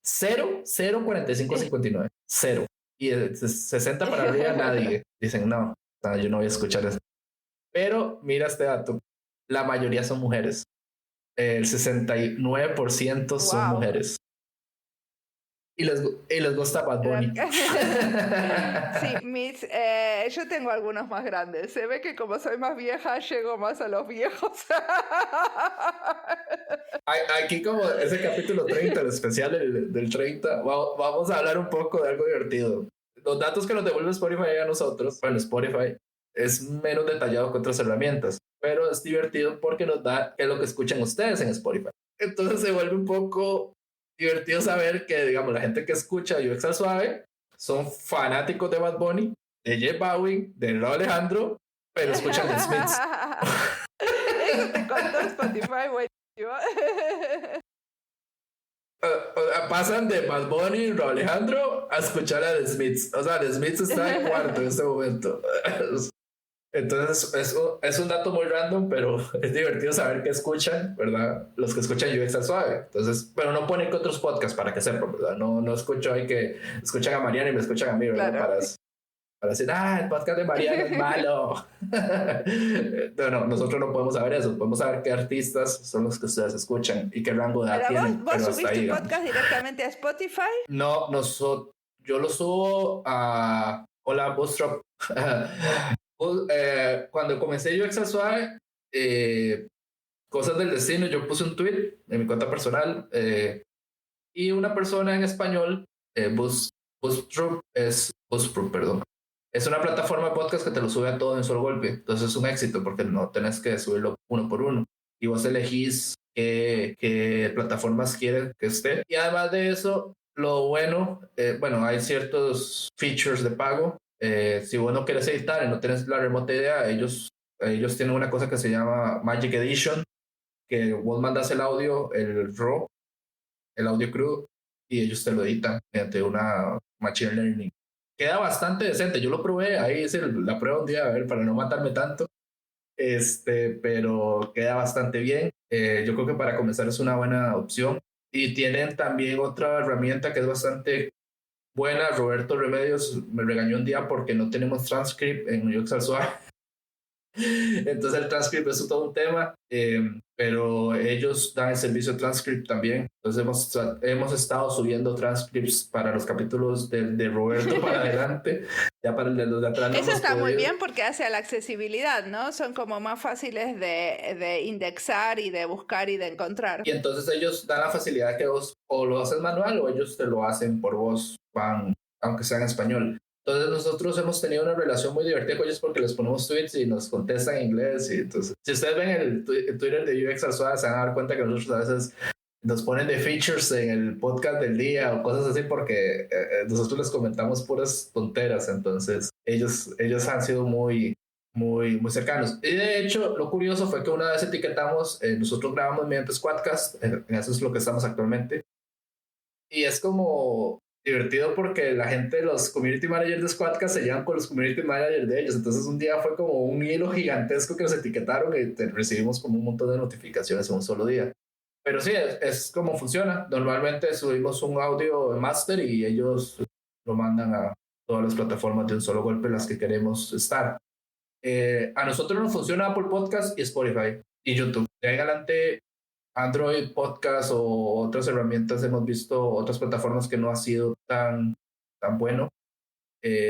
0, 45, 59. 0. Y de 60 para arriba nadie. Dicen, no, yo no voy a escuchar eso. Pero mira este dato. La mayoría son mujeres. El 69% son mujeres. Y les gusta Bad Bunny.
Sí, yo tengo algunos más grandes. Se ve que como soy más vieja, llego más a los viejos.
Aquí como ese capítulo 30, el especial del 30, vamos a hablar un poco de algo divertido. Los datos que nos devuelve Spotify a nosotros, bueno, Spotify es menos detallado que otras herramientas, pero es divertido porque nos da qué es lo que escuchan ustedes en Spotify. Entonces se vuelve un poco divertido saber que, digamos, la gente que escucha UX al suave son fanáticos de Bad Bunny, de J Balvin, de Raúl Alejandro, pero escuchan The Smiths.
Eso te contó Spotify, güey.
Pasan de Bad Bunny y Raúl Alejandro a escuchar a The Smiths. O sea, The Smiths está en cuarto en este momento. Entonces es un dato muy random, pero es divertido saber que escuchan, ¿verdad? Los que escuchan UX al suave. Entonces, pero no ponen que otros podcasts para que sepan, ¿verdad? No escucho ahí que escuchan a Mariana y me escuchan a mí, ¿verdad? Claro. Para decir, el podcast de Mariana es malo. No, nosotros no podemos saber eso. Podemos saber qué artistas son los que ustedes escuchan y qué rango de edad tienen.
¿Vos subís tu podcast directamente a Spotify?
No, yo lo subo a Hola Bootstrap. Cuando comencé UX al suave, cosas del destino, yo puse un tweet en mi cuenta personal y una persona en español, Bootstrap, es una plataforma de podcast que te lo sube a todo en un solo golpe. Entonces es un éxito porque no tenés que subirlo uno por uno y vos elegís qué plataformas quieres que esté. Y además de eso, lo bueno, hay ciertos features de pago. Si vos no quieres editar y no tienes la remota idea, ellos tienen una cosa que se llama Magic Edition, que vos mandas el audio, el RAW, el audio crudo, y ellos te lo editan mediante una Machine Learning. Queda bastante decente. Yo lo probé, ahí hice la prueba un día, a ver, para no matarme tanto. Pero queda bastante bien. Yo creo que para comenzar es una buena opción. Y tienen también otra herramienta que es bastante buena. Roberto Remedios me regañó un día porque no tenemos transcript en UX al suave. Entonces el transcript es todo un tema, pero ellos dan el servicio de transcript también. Entonces hemos estado subiendo transcripts para los capítulos de Roberto para adelante. Ya para el de los de atrás.
Eso está muy bien porque hace a la accesibilidad, ¿no? Son como más fáciles de indexar y de buscar y de encontrar.
Y entonces ellos dan la facilidad que vos o lo haces manual o ellos te lo hacen por vos, aunque sea en español. Entonces nosotros hemos tenido una relación muy divertida con ellos porque les ponemos tweets y nos contestan en inglés. Y entonces, si ustedes ven el Twitter de UX al suave, se van a dar cuenta que nosotros a veces nos ponen de features en el podcast del día o cosas así porque nosotros les comentamos puras tonteras. Entonces ellos han sido muy, muy, muy cercanos. Y de hecho, lo curioso fue que una vez etiquetamos, nosotros grabamos mediante Squadcast, eso es lo que estamos actualmente. Y es como divertido porque la gente, los community managers de Squadcast se llevan con los community managers de ellos. Entonces un día fue como un hilo gigantesco que nos etiquetaron y recibimos como un montón de notificaciones en un solo día. Pero sí, es como funciona. Normalmente subimos un audio master y ellos lo mandan a todas las plataformas de un solo golpe en las que queremos estar. A nosotros nos funciona Apple Podcast y Spotify y YouTube. De ahí en adelante Android Podcast o otras herramientas, hemos visto otras plataformas que no ha sido tan bueno.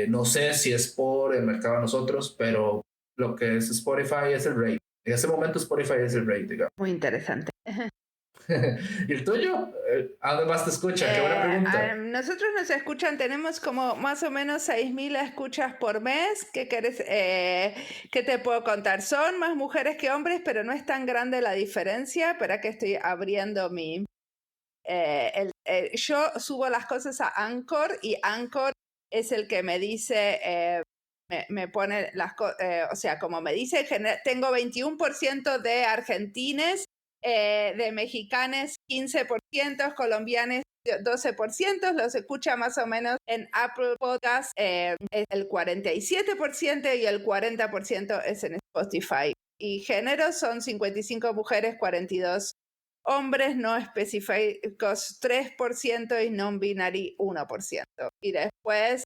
No sé si es por el mercado de nosotros, pero lo que es Spotify es el rey. En ese momento Spotify es el rey, digamos.
Muy interesante.
¿Y el tuyo? ¿A dónde más te escuchan? Qué buena pregunta.
Nosotros nos escuchan, tenemos como más o menos 6.000 escuchas por mes. ¿Qué querés? ¿Qué te puedo contar? Son más mujeres que hombres, pero no es tan grande la diferencia. Espera que estoy abriendo mi... yo subo las cosas a Anchor y Anchor es el que me dice... me pone las cosas, o sea, como me dice, tengo 21% de argentines, de mexicanos 15%, colombianos 12%, los escucha más o menos en Apple Podcast, el 47% y el 40% es en Spotify. Y géneros son 55 mujeres, 42 hombres, no específicos 3% y non-binary 1%. Y después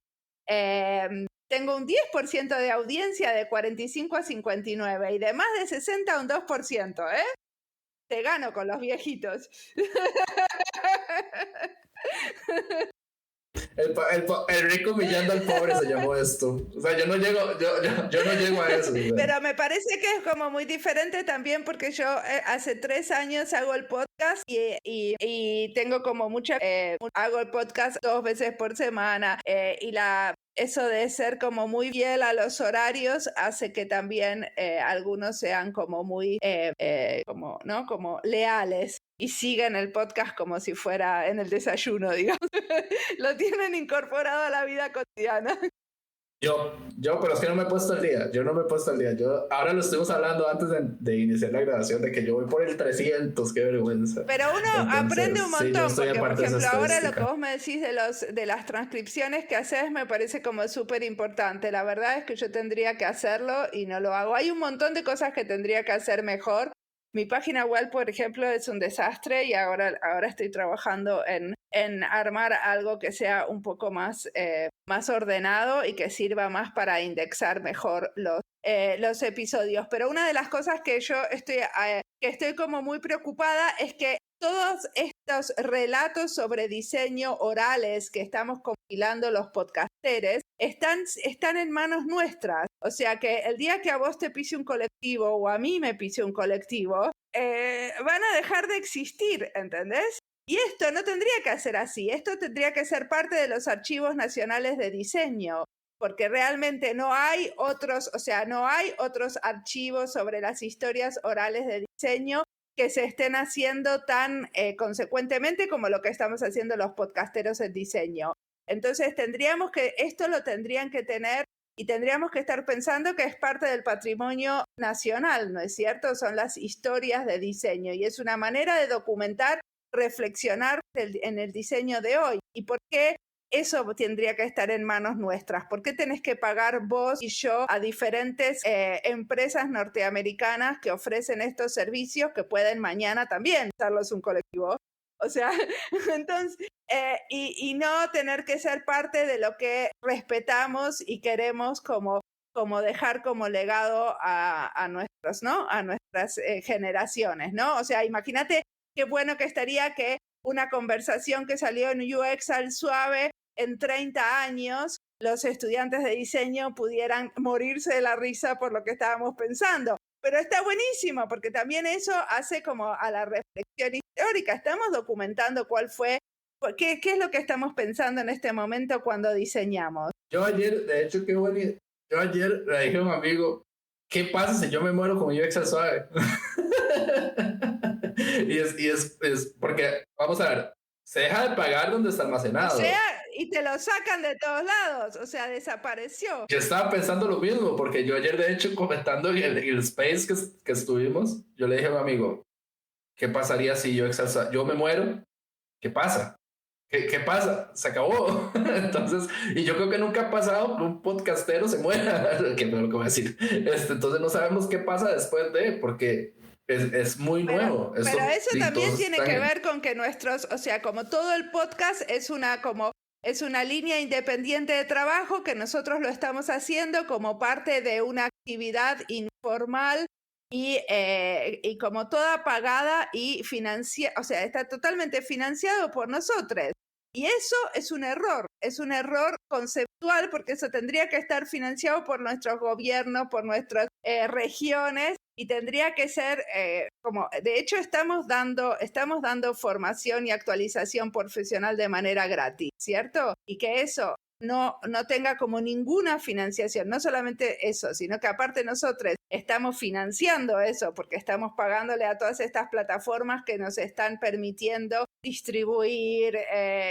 tengo un 10% de audiencia de 45 a 59 y de más de 60 a un 2%, ¿eh? Te gano con los viejitos.
El rico humillando al pobre se llamó esto. O sea, yo no llego a eso. O sea.
Pero me parece que es como muy diferente también porque yo hace 3 años hago el podcast y tengo como hago el podcast 2 veces por semana y eso de ser como muy fiel a los horarios hace que también algunos sean como muy como leales y sigan el podcast como si fuera en el desayuno, digamos. Lo tienen incorporado a la vida cotidiana.
Pero es que no me he puesto al día. Yo no me he puesto al día. Ahora lo estuvimos hablando antes de iniciar la grabación de que yo voy por el 300. Qué vergüenza.
Pero uno aprende un montón,
sí,
porque por ejemplo ahora lo que vos me decís de las transcripciones que haces me parece como súper importante. La verdad es que yo tendría que hacerlo y no lo hago. Hay un montón de cosas que tendría que hacer mejor. Mi página web, por ejemplo, es un desastre y ahora estoy trabajando en armar algo que sea un poco más ordenado y que sirva más para indexar mejor los episodios. Pero una de las cosas que yo estoy como muy preocupada es que todos estos relatos sobre diseño orales que estamos compilando los podcasteres están en manos nuestras. O sea que el día que a vos te pise un colectivo o a mí me pise un colectivo, van a dejar de existir, ¿entendés? Y esto no tendría que ser así. Esto tendría que ser parte de los archivos nacionales de diseño, porque realmente no hay otros archivos sobre las historias orales de diseño que se estén haciendo tan consecuentemente como lo que estamos haciendo los podcasteros en diseño. Entonces esto lo tendrían que tener y tendríamos que estar pensando que es parte del patrimonio nacional, ¿no es cierto? Son las historias de diseño y es una manera de documentar, reflexionar en el diseño de hoy. ¿Y por qué eso tendría que estar en manos nuestras? ¿Por qué tenés que pagar vos y yo a diferentes empresas norteamericanas que ofrecen estos servicios que pueden mañana también darlos un colectivo? O sea, entonces, y no tener que ser parte de lo que respetamos y queremos como dejar como legado a nuestros, ¿no? A nuestras generaciones, ¿no? O sea, imagínate qué bueno que estaría que una conversación que salió en UX al suave en 30 años, los estudiantes de diseño pudieran morirse de la risa por lo que estábamos pensando. Pero está buenísimo, porque también eso hace como a la reflexión histórica. Estamos documentando qué es lo que estamos pensando en este momento cuando diseñamos.
Yo ayer, de hecho, qué bonito. Yo ayer le dije a un amigo, ¿qué pasa si yo me muero con UX al suave? y es porque, vamos a ver, se deja de pagar donde está almacenado.
O sea, y te lo sacan de todos lados, o sea, desapareció.
Yo estaba pensando lo mismo, porque yo ayer, de hecho, comentando en el space que estuvimos, yo le dije a un amigo, ¿qué pasaría si yo me muero? ¿Qué pasa? ¿Qué pasa? Se acabó. Entonces, y yo creo que nunca ha pasado que un podcastero se muera, que no lo que voy a decir. Entonces no sabemos qué pasa después porque es muy nuevo.
Pero eso también tiene que ver con que o sea, como todo el podcast es una línea independiente de trabajo que nosotros lo estamos haciendo como parte de una actividad informal y como toda pagada y financiada, o sea, está totalmente financiado por nosotros. Y eso es un error conceptual, porque eso tendría que estar financiado por nuestros gobiernos, por nuestras regiones, y tendría que ser como, de hecho estamos dando formación y actualización profesional de manera gratis, ¿cierto? Y que eso no tenga como ninguna financiación, no solamente eso, sino que aparte nosotros estamos financiando eso porque estamos pagándole a todas estas plataformas que nos están permitiendo distribuir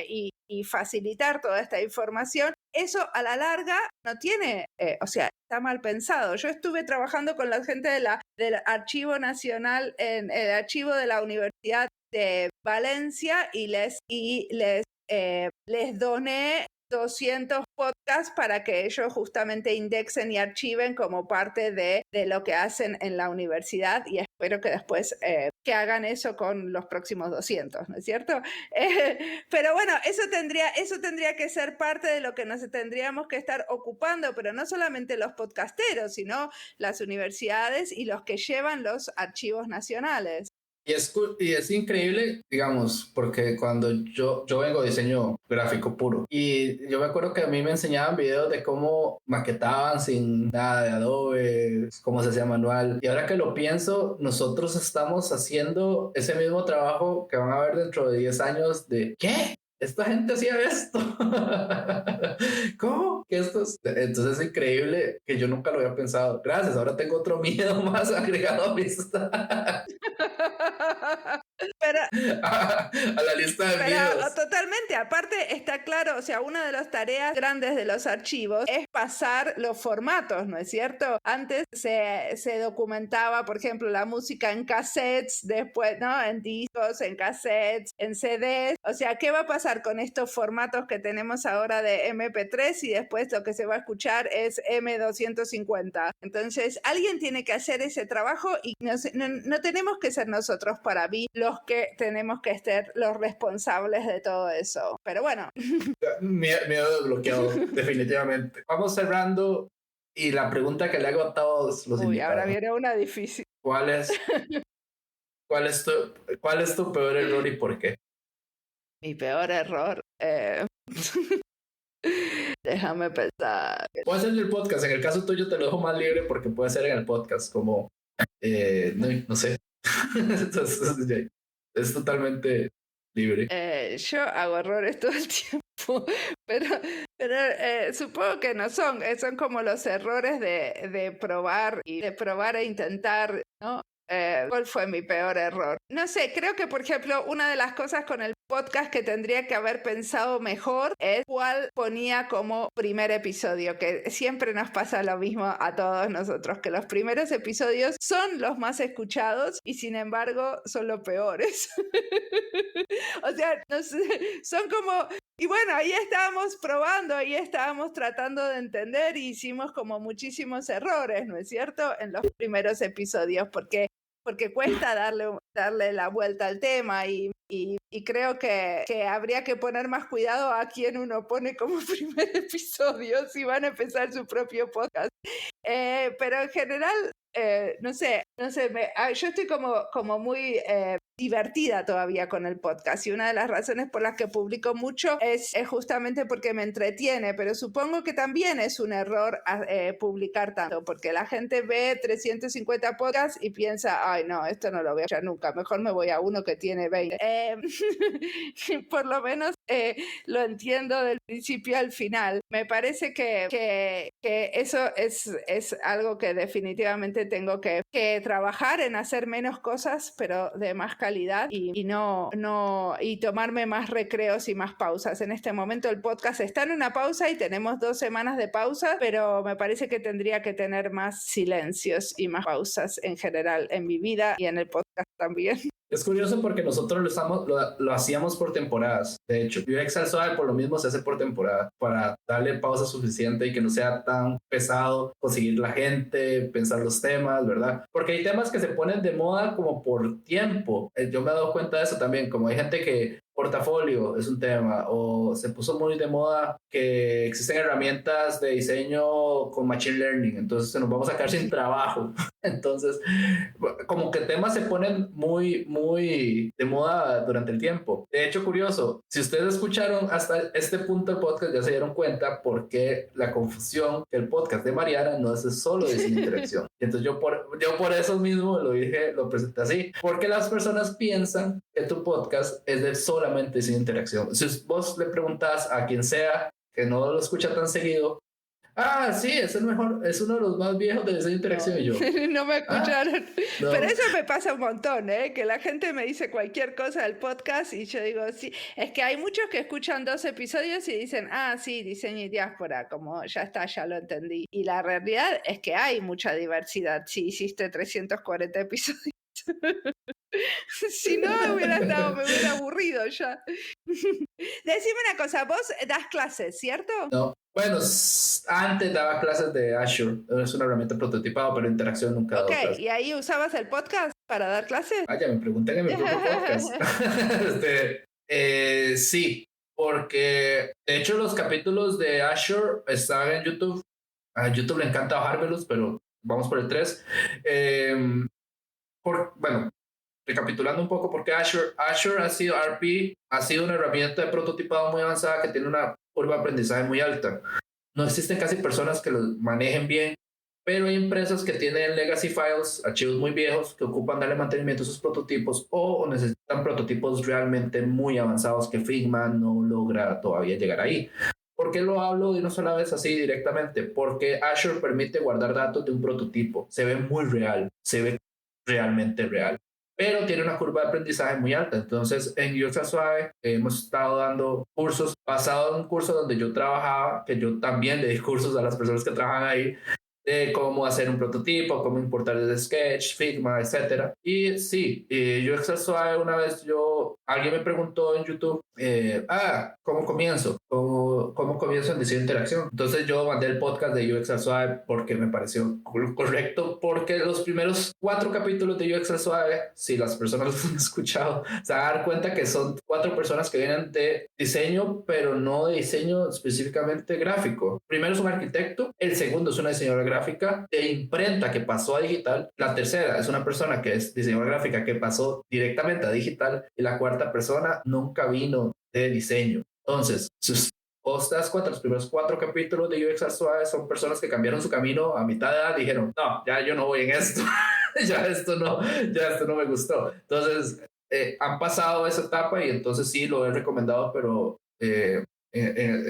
y facilitar toda esta información. Eso a la larga no tiene, o sea, está mal pensado. Yo estuve trabajando con la gente del Archivo Nacional, en el archivo de la Universidad de Valencia, y les doné 200 podcasts para que ellos justamente indexen y archiven como parte de lo que hacen en la universidad, y espero que después que hagan eso con los próximos 200, ¿no es cierto? Pero bueno, eso tendría que ser parte de lo que nos tendríamos que estar ocupando, pero no solamente los podcasteros, sino las universidades y los que llevan los archivos nacionales.
Y es increíble, digamos, porque cuando yo vengo de diseño gráfico puro, y yo me acuerdo que a mí me enseñaban videos de cómo maquetaban sin nada de Adobe, cómo se hacía manual, y ahora que lo pienso, nosotros estamos haciendo ese mismo trabajo que van a ver dentro de 10 años de ¿qué? Esta gente hacía esto. ¿Cómo? Entonces es increíble que yo nunca lo había pensado. Gracias, ahora tengo otro miedo más agregado a mi
Pero,
a la lista de miedos.
Totalmente, aparte está claro, o sea, una de las tareas grandes de los archivos es pasar los formatos, ¿no es cierto? Antes se documentaba, por ejemplo, la música en cassettes, después, ¿no? En discos, en cassettes, en CDs. O sea, ¿qué va a pasar con estos formatos que tenemos ahora de MP3 y después lo que se va a escuchar es M250? Entonces, alguien tiene que hacer ese trabajo y no tenemos que ser nosotros para mí los que tenemos que ser los responsables de todo eso. Pero bueno.
Miedo desbloqueado, definitivamente. Vamos cerrando, y la pregunta que le hago a todos los invitados.
Ahora viene una difícil.
¿Cuál es tu peor error y por qué?
Mi peor error. Déjame pensar.
Puede ser en el podcast. En el caso tuyo te lo dejo más libre porque puede ser en el podcast, como no sé. Entonces, es totalmente libre.
Yo hago errores todo el tiempo, pero supongo que no son como los errores de probar e intentar, ¿no? ¿Cuál fue mi peor error? No sé, creo que, por ejemplo, una de las cosas con el podcast que tendría que haber pensado mejor es cuál ponía como primer episodio, que siempre nos pasa lo mismo a todos nosotros, que los primeros episodios son los más escuchados y sin embargo son los peores. O sea, no sé, son como... Y bueno, ahí estábamos probando, ahí estábamos tratando de entender y hicimos como muchísimos errores, ¿no es cierto? En los primeros episodios, porque cuesta darle la vuelta al tema y creo que habría que poner más cuidado a quién uno pone como primer episodio si van a empezar su propio podcast. Pero en general, no sé, yo estoy como muy divertida todavía con el podcast, y una de las razones por las que publico mucho es justamente porque me entretiene, pero supongo que también es un error publicar tanto, porque la gente ve 350 podcasts y piensa, ay no, esto no lo voy a escuchar nunca, mejor me voy a uno que tiene 20. Por lo menos lo entiendo del principio al final. Me parece que eso es algo que definitivamente tengo que trabajar en, hacer menos cosas, pero de más calidad y tomarme más recreos y más pausas. En este momento el podcast está en una pausa y tenemos 2 semanas de pausa, pero me parece que tendría que tener más silencios y más pausas en general en mi vida y en el podcast también.
Es curioso porque nosotros lo hacíamos por temporadas. De hecho, UX al Suave por lo mismo se hace por temporada, para darle pausa suficiente y que no sea tan pesado conseguir la gente, pensar los temas, ¿verdad? Porque hay temas que se ponen de moda como por tiempo. Yo me he dado cuenta de eso también, como hay gente que portafolio es un tema, o se puso muy de moda que existen herramientas de diseño con Machine Learning, entonces nos vamos a quedar sin trabajo. Entonces, como que temas se ponen muy muy de moda durante el tiempo. De hecho, curioso, si ustedes escucharon hasta este punto del podcast, ya se dieron cuenta por qué la confusión que el podcast de Mariana no es solo diseño e interacción. Entonces yo por eso mismo lo presenté así, porque las personas piensan que tu podcast es de solamente diseño e interacción. Si vos le preguntas a quien sea que no lo escucha tan seguido, sí, es el mejor, es uno de los más viejos de diseño de interacción.
No,
y yo,
no me escucharon.
no.
Pero eso me pasa un montón, que la gente me dice cualquier cosa del podcast y yo digo, sí, es que hay muchos que escuchan 2 episodios y dicen, sí, diseño y diáspora, como ya está, ya lo entendí. Y la realidad es que hay mucha diversidad si hiciste 340 episodios. Si no, me hubiera aburrido ya. Decime una cosa, vos das clases, ¿cierto?
No. Bueno, antes daba clases de Azure, es una herramienta prototipada, pero interacción nunca he dado clases.
¿Y ahí usabas el podcast para dar clases?
Ya me pregunté en mi propio podcast. Sí, porque de hecho los capítulos de Azure están en YouTube. A YouTube le encanta bajármelos, pero vamos por el 3. Bueno, recapitulando un poco, porque Azure ha sido una herramienta de prototipado muy avanzada que tiene una curva de aprendizaje muy alta. No existen casi personas que lo manejen bien, pero hay empresas que tienen legacy files, archivos muy viejos, que ocupan darle mantenimiento a sus prototipos o necesitan prototipos realmente muy avanzados que Figma no logra todavía llegar ahí. ¿Por qué lo hablo de una sola vez así directamente? Porque Azure permite guardar datos de un prototipo. Se ve muy real, se ve realmente real, pero tiene una curva de aprendizaje muy alta. Entonces en UX Suave hemos estado dando cursos basado en un curso donde yo trabajaba, que yo también le di cursos a las personas que trabajan ahí, de cómo hacer un prototipo, cómo importar desde Sketch, Figma, etc. Y sí, UX Suave, una vez alguien me preguntó en YouTube, ¿cómo comienzo? ¿Cómo comienzo en diseño de interacción? Entonces yo mandé el podcast de UX Suave porque me pareció correcto, porque los primeros 4 capítulos de UX Suave, si las personas los han escuchado, se van a dar cuenta que son 4 personas que vienen de diseño, pero no de diseño específicamente gráfico. Primero es un arquitecto, el segundo es una diseñadora gráfica de imprenta que pasó a digital, la tercera es una persona que es diseñadora gráfica que pasó directamente a digital, y la cuarta persona nunca vino de diseño. Entonces, si vos te das cuenta, los primeros 4 capítulos de UX Suave son personas que cambiaron su camino a mitad de edad, dijeron, no, ya yo no voy en esto, ya esto no me gustó. Entonces, han pasado esa etapa y entonces sí lo he recomendado, pero en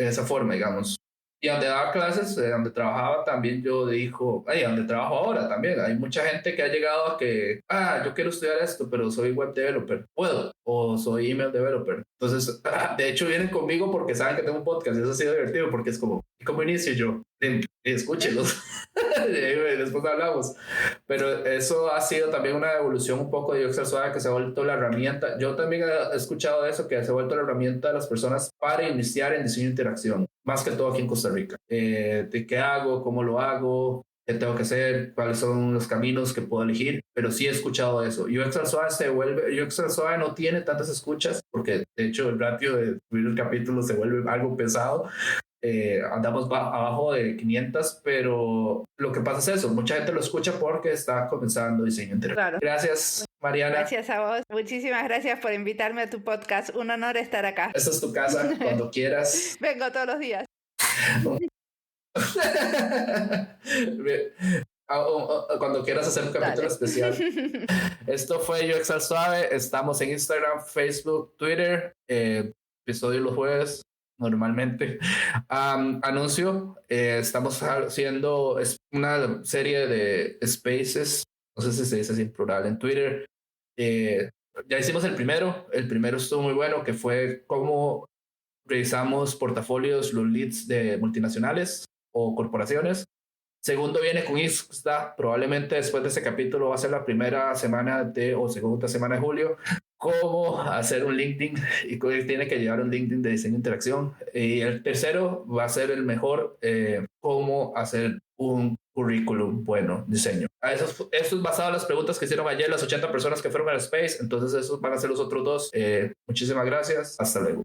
esa forma, digamos. Y donde daba clases, donde trabajaba también yo dijo, donde trabajo ahora también, hay mucha gente que ha llegado a que, yo quiero estudiar esto, pero soy web developer, puedo, o soy email developer. Entonces, de hecho vienen conmigo porque saben que tengo un podcast y eso ha sido divertido porque es como inicio yo, escúchelos, después hablamos. Pero eso ha sido también una evolución un poco de UX Suave, que se ha vuelto la herramienta. Yo también he escuchado eso, que se ha vuelto la herramienta de las personas para iniciar en diseño de interacción, más que todo aquí en Costa Rica. De qué hago, cómo lo hago, qué tengo que hacer, cuáles son los caminos que puedo elegir, pero sí he escuchado eso. UX Suave no tiene tantas escuchas, porque de hecho el ratio de subir el capítulo se vuelve algo pesado. Andamos abajo de 500, pero lo que pasa es eso, mucha gente lo escucha porque está comenzando diseño interactivo. Claro. Gracias, Mariana.
Gracias a vos, muchísimas gracias por invitarme a tu podcast, un honor estar acá.
Esta es tu casa, cuando quieras.
Vengo todos los días.
Cuando quieras hacer un capítulo especial. Esto fue UX Suave, estamos en Instagram, Facebook, Twitter, episodio los jueves normalmente. Anuncio, estamos haciendo una serie de spaces, no sé si se dice así en plural, en Twitter. Ya hicimos el primero estuvo muy bueno, que fue cómo revisamos portafolios, los leads de multinacionales o corporaciones. Segundo viene con Ixta, probablemente después de ese capítulo va a ser la primera semana o segunda semana de julio, cómo hacer un LinkedIn y tiene que llevar un LinkedIn de diseño de interacción. Y el tercero va a ser el mejor, cómo hacer un currículum bueno, diseño. Esto es basado en las preguntas que hicieron ayer las 80 personas que fueron al Space, entonces esos van a ser los otros 2. Muchísimas gracias, hasta luego.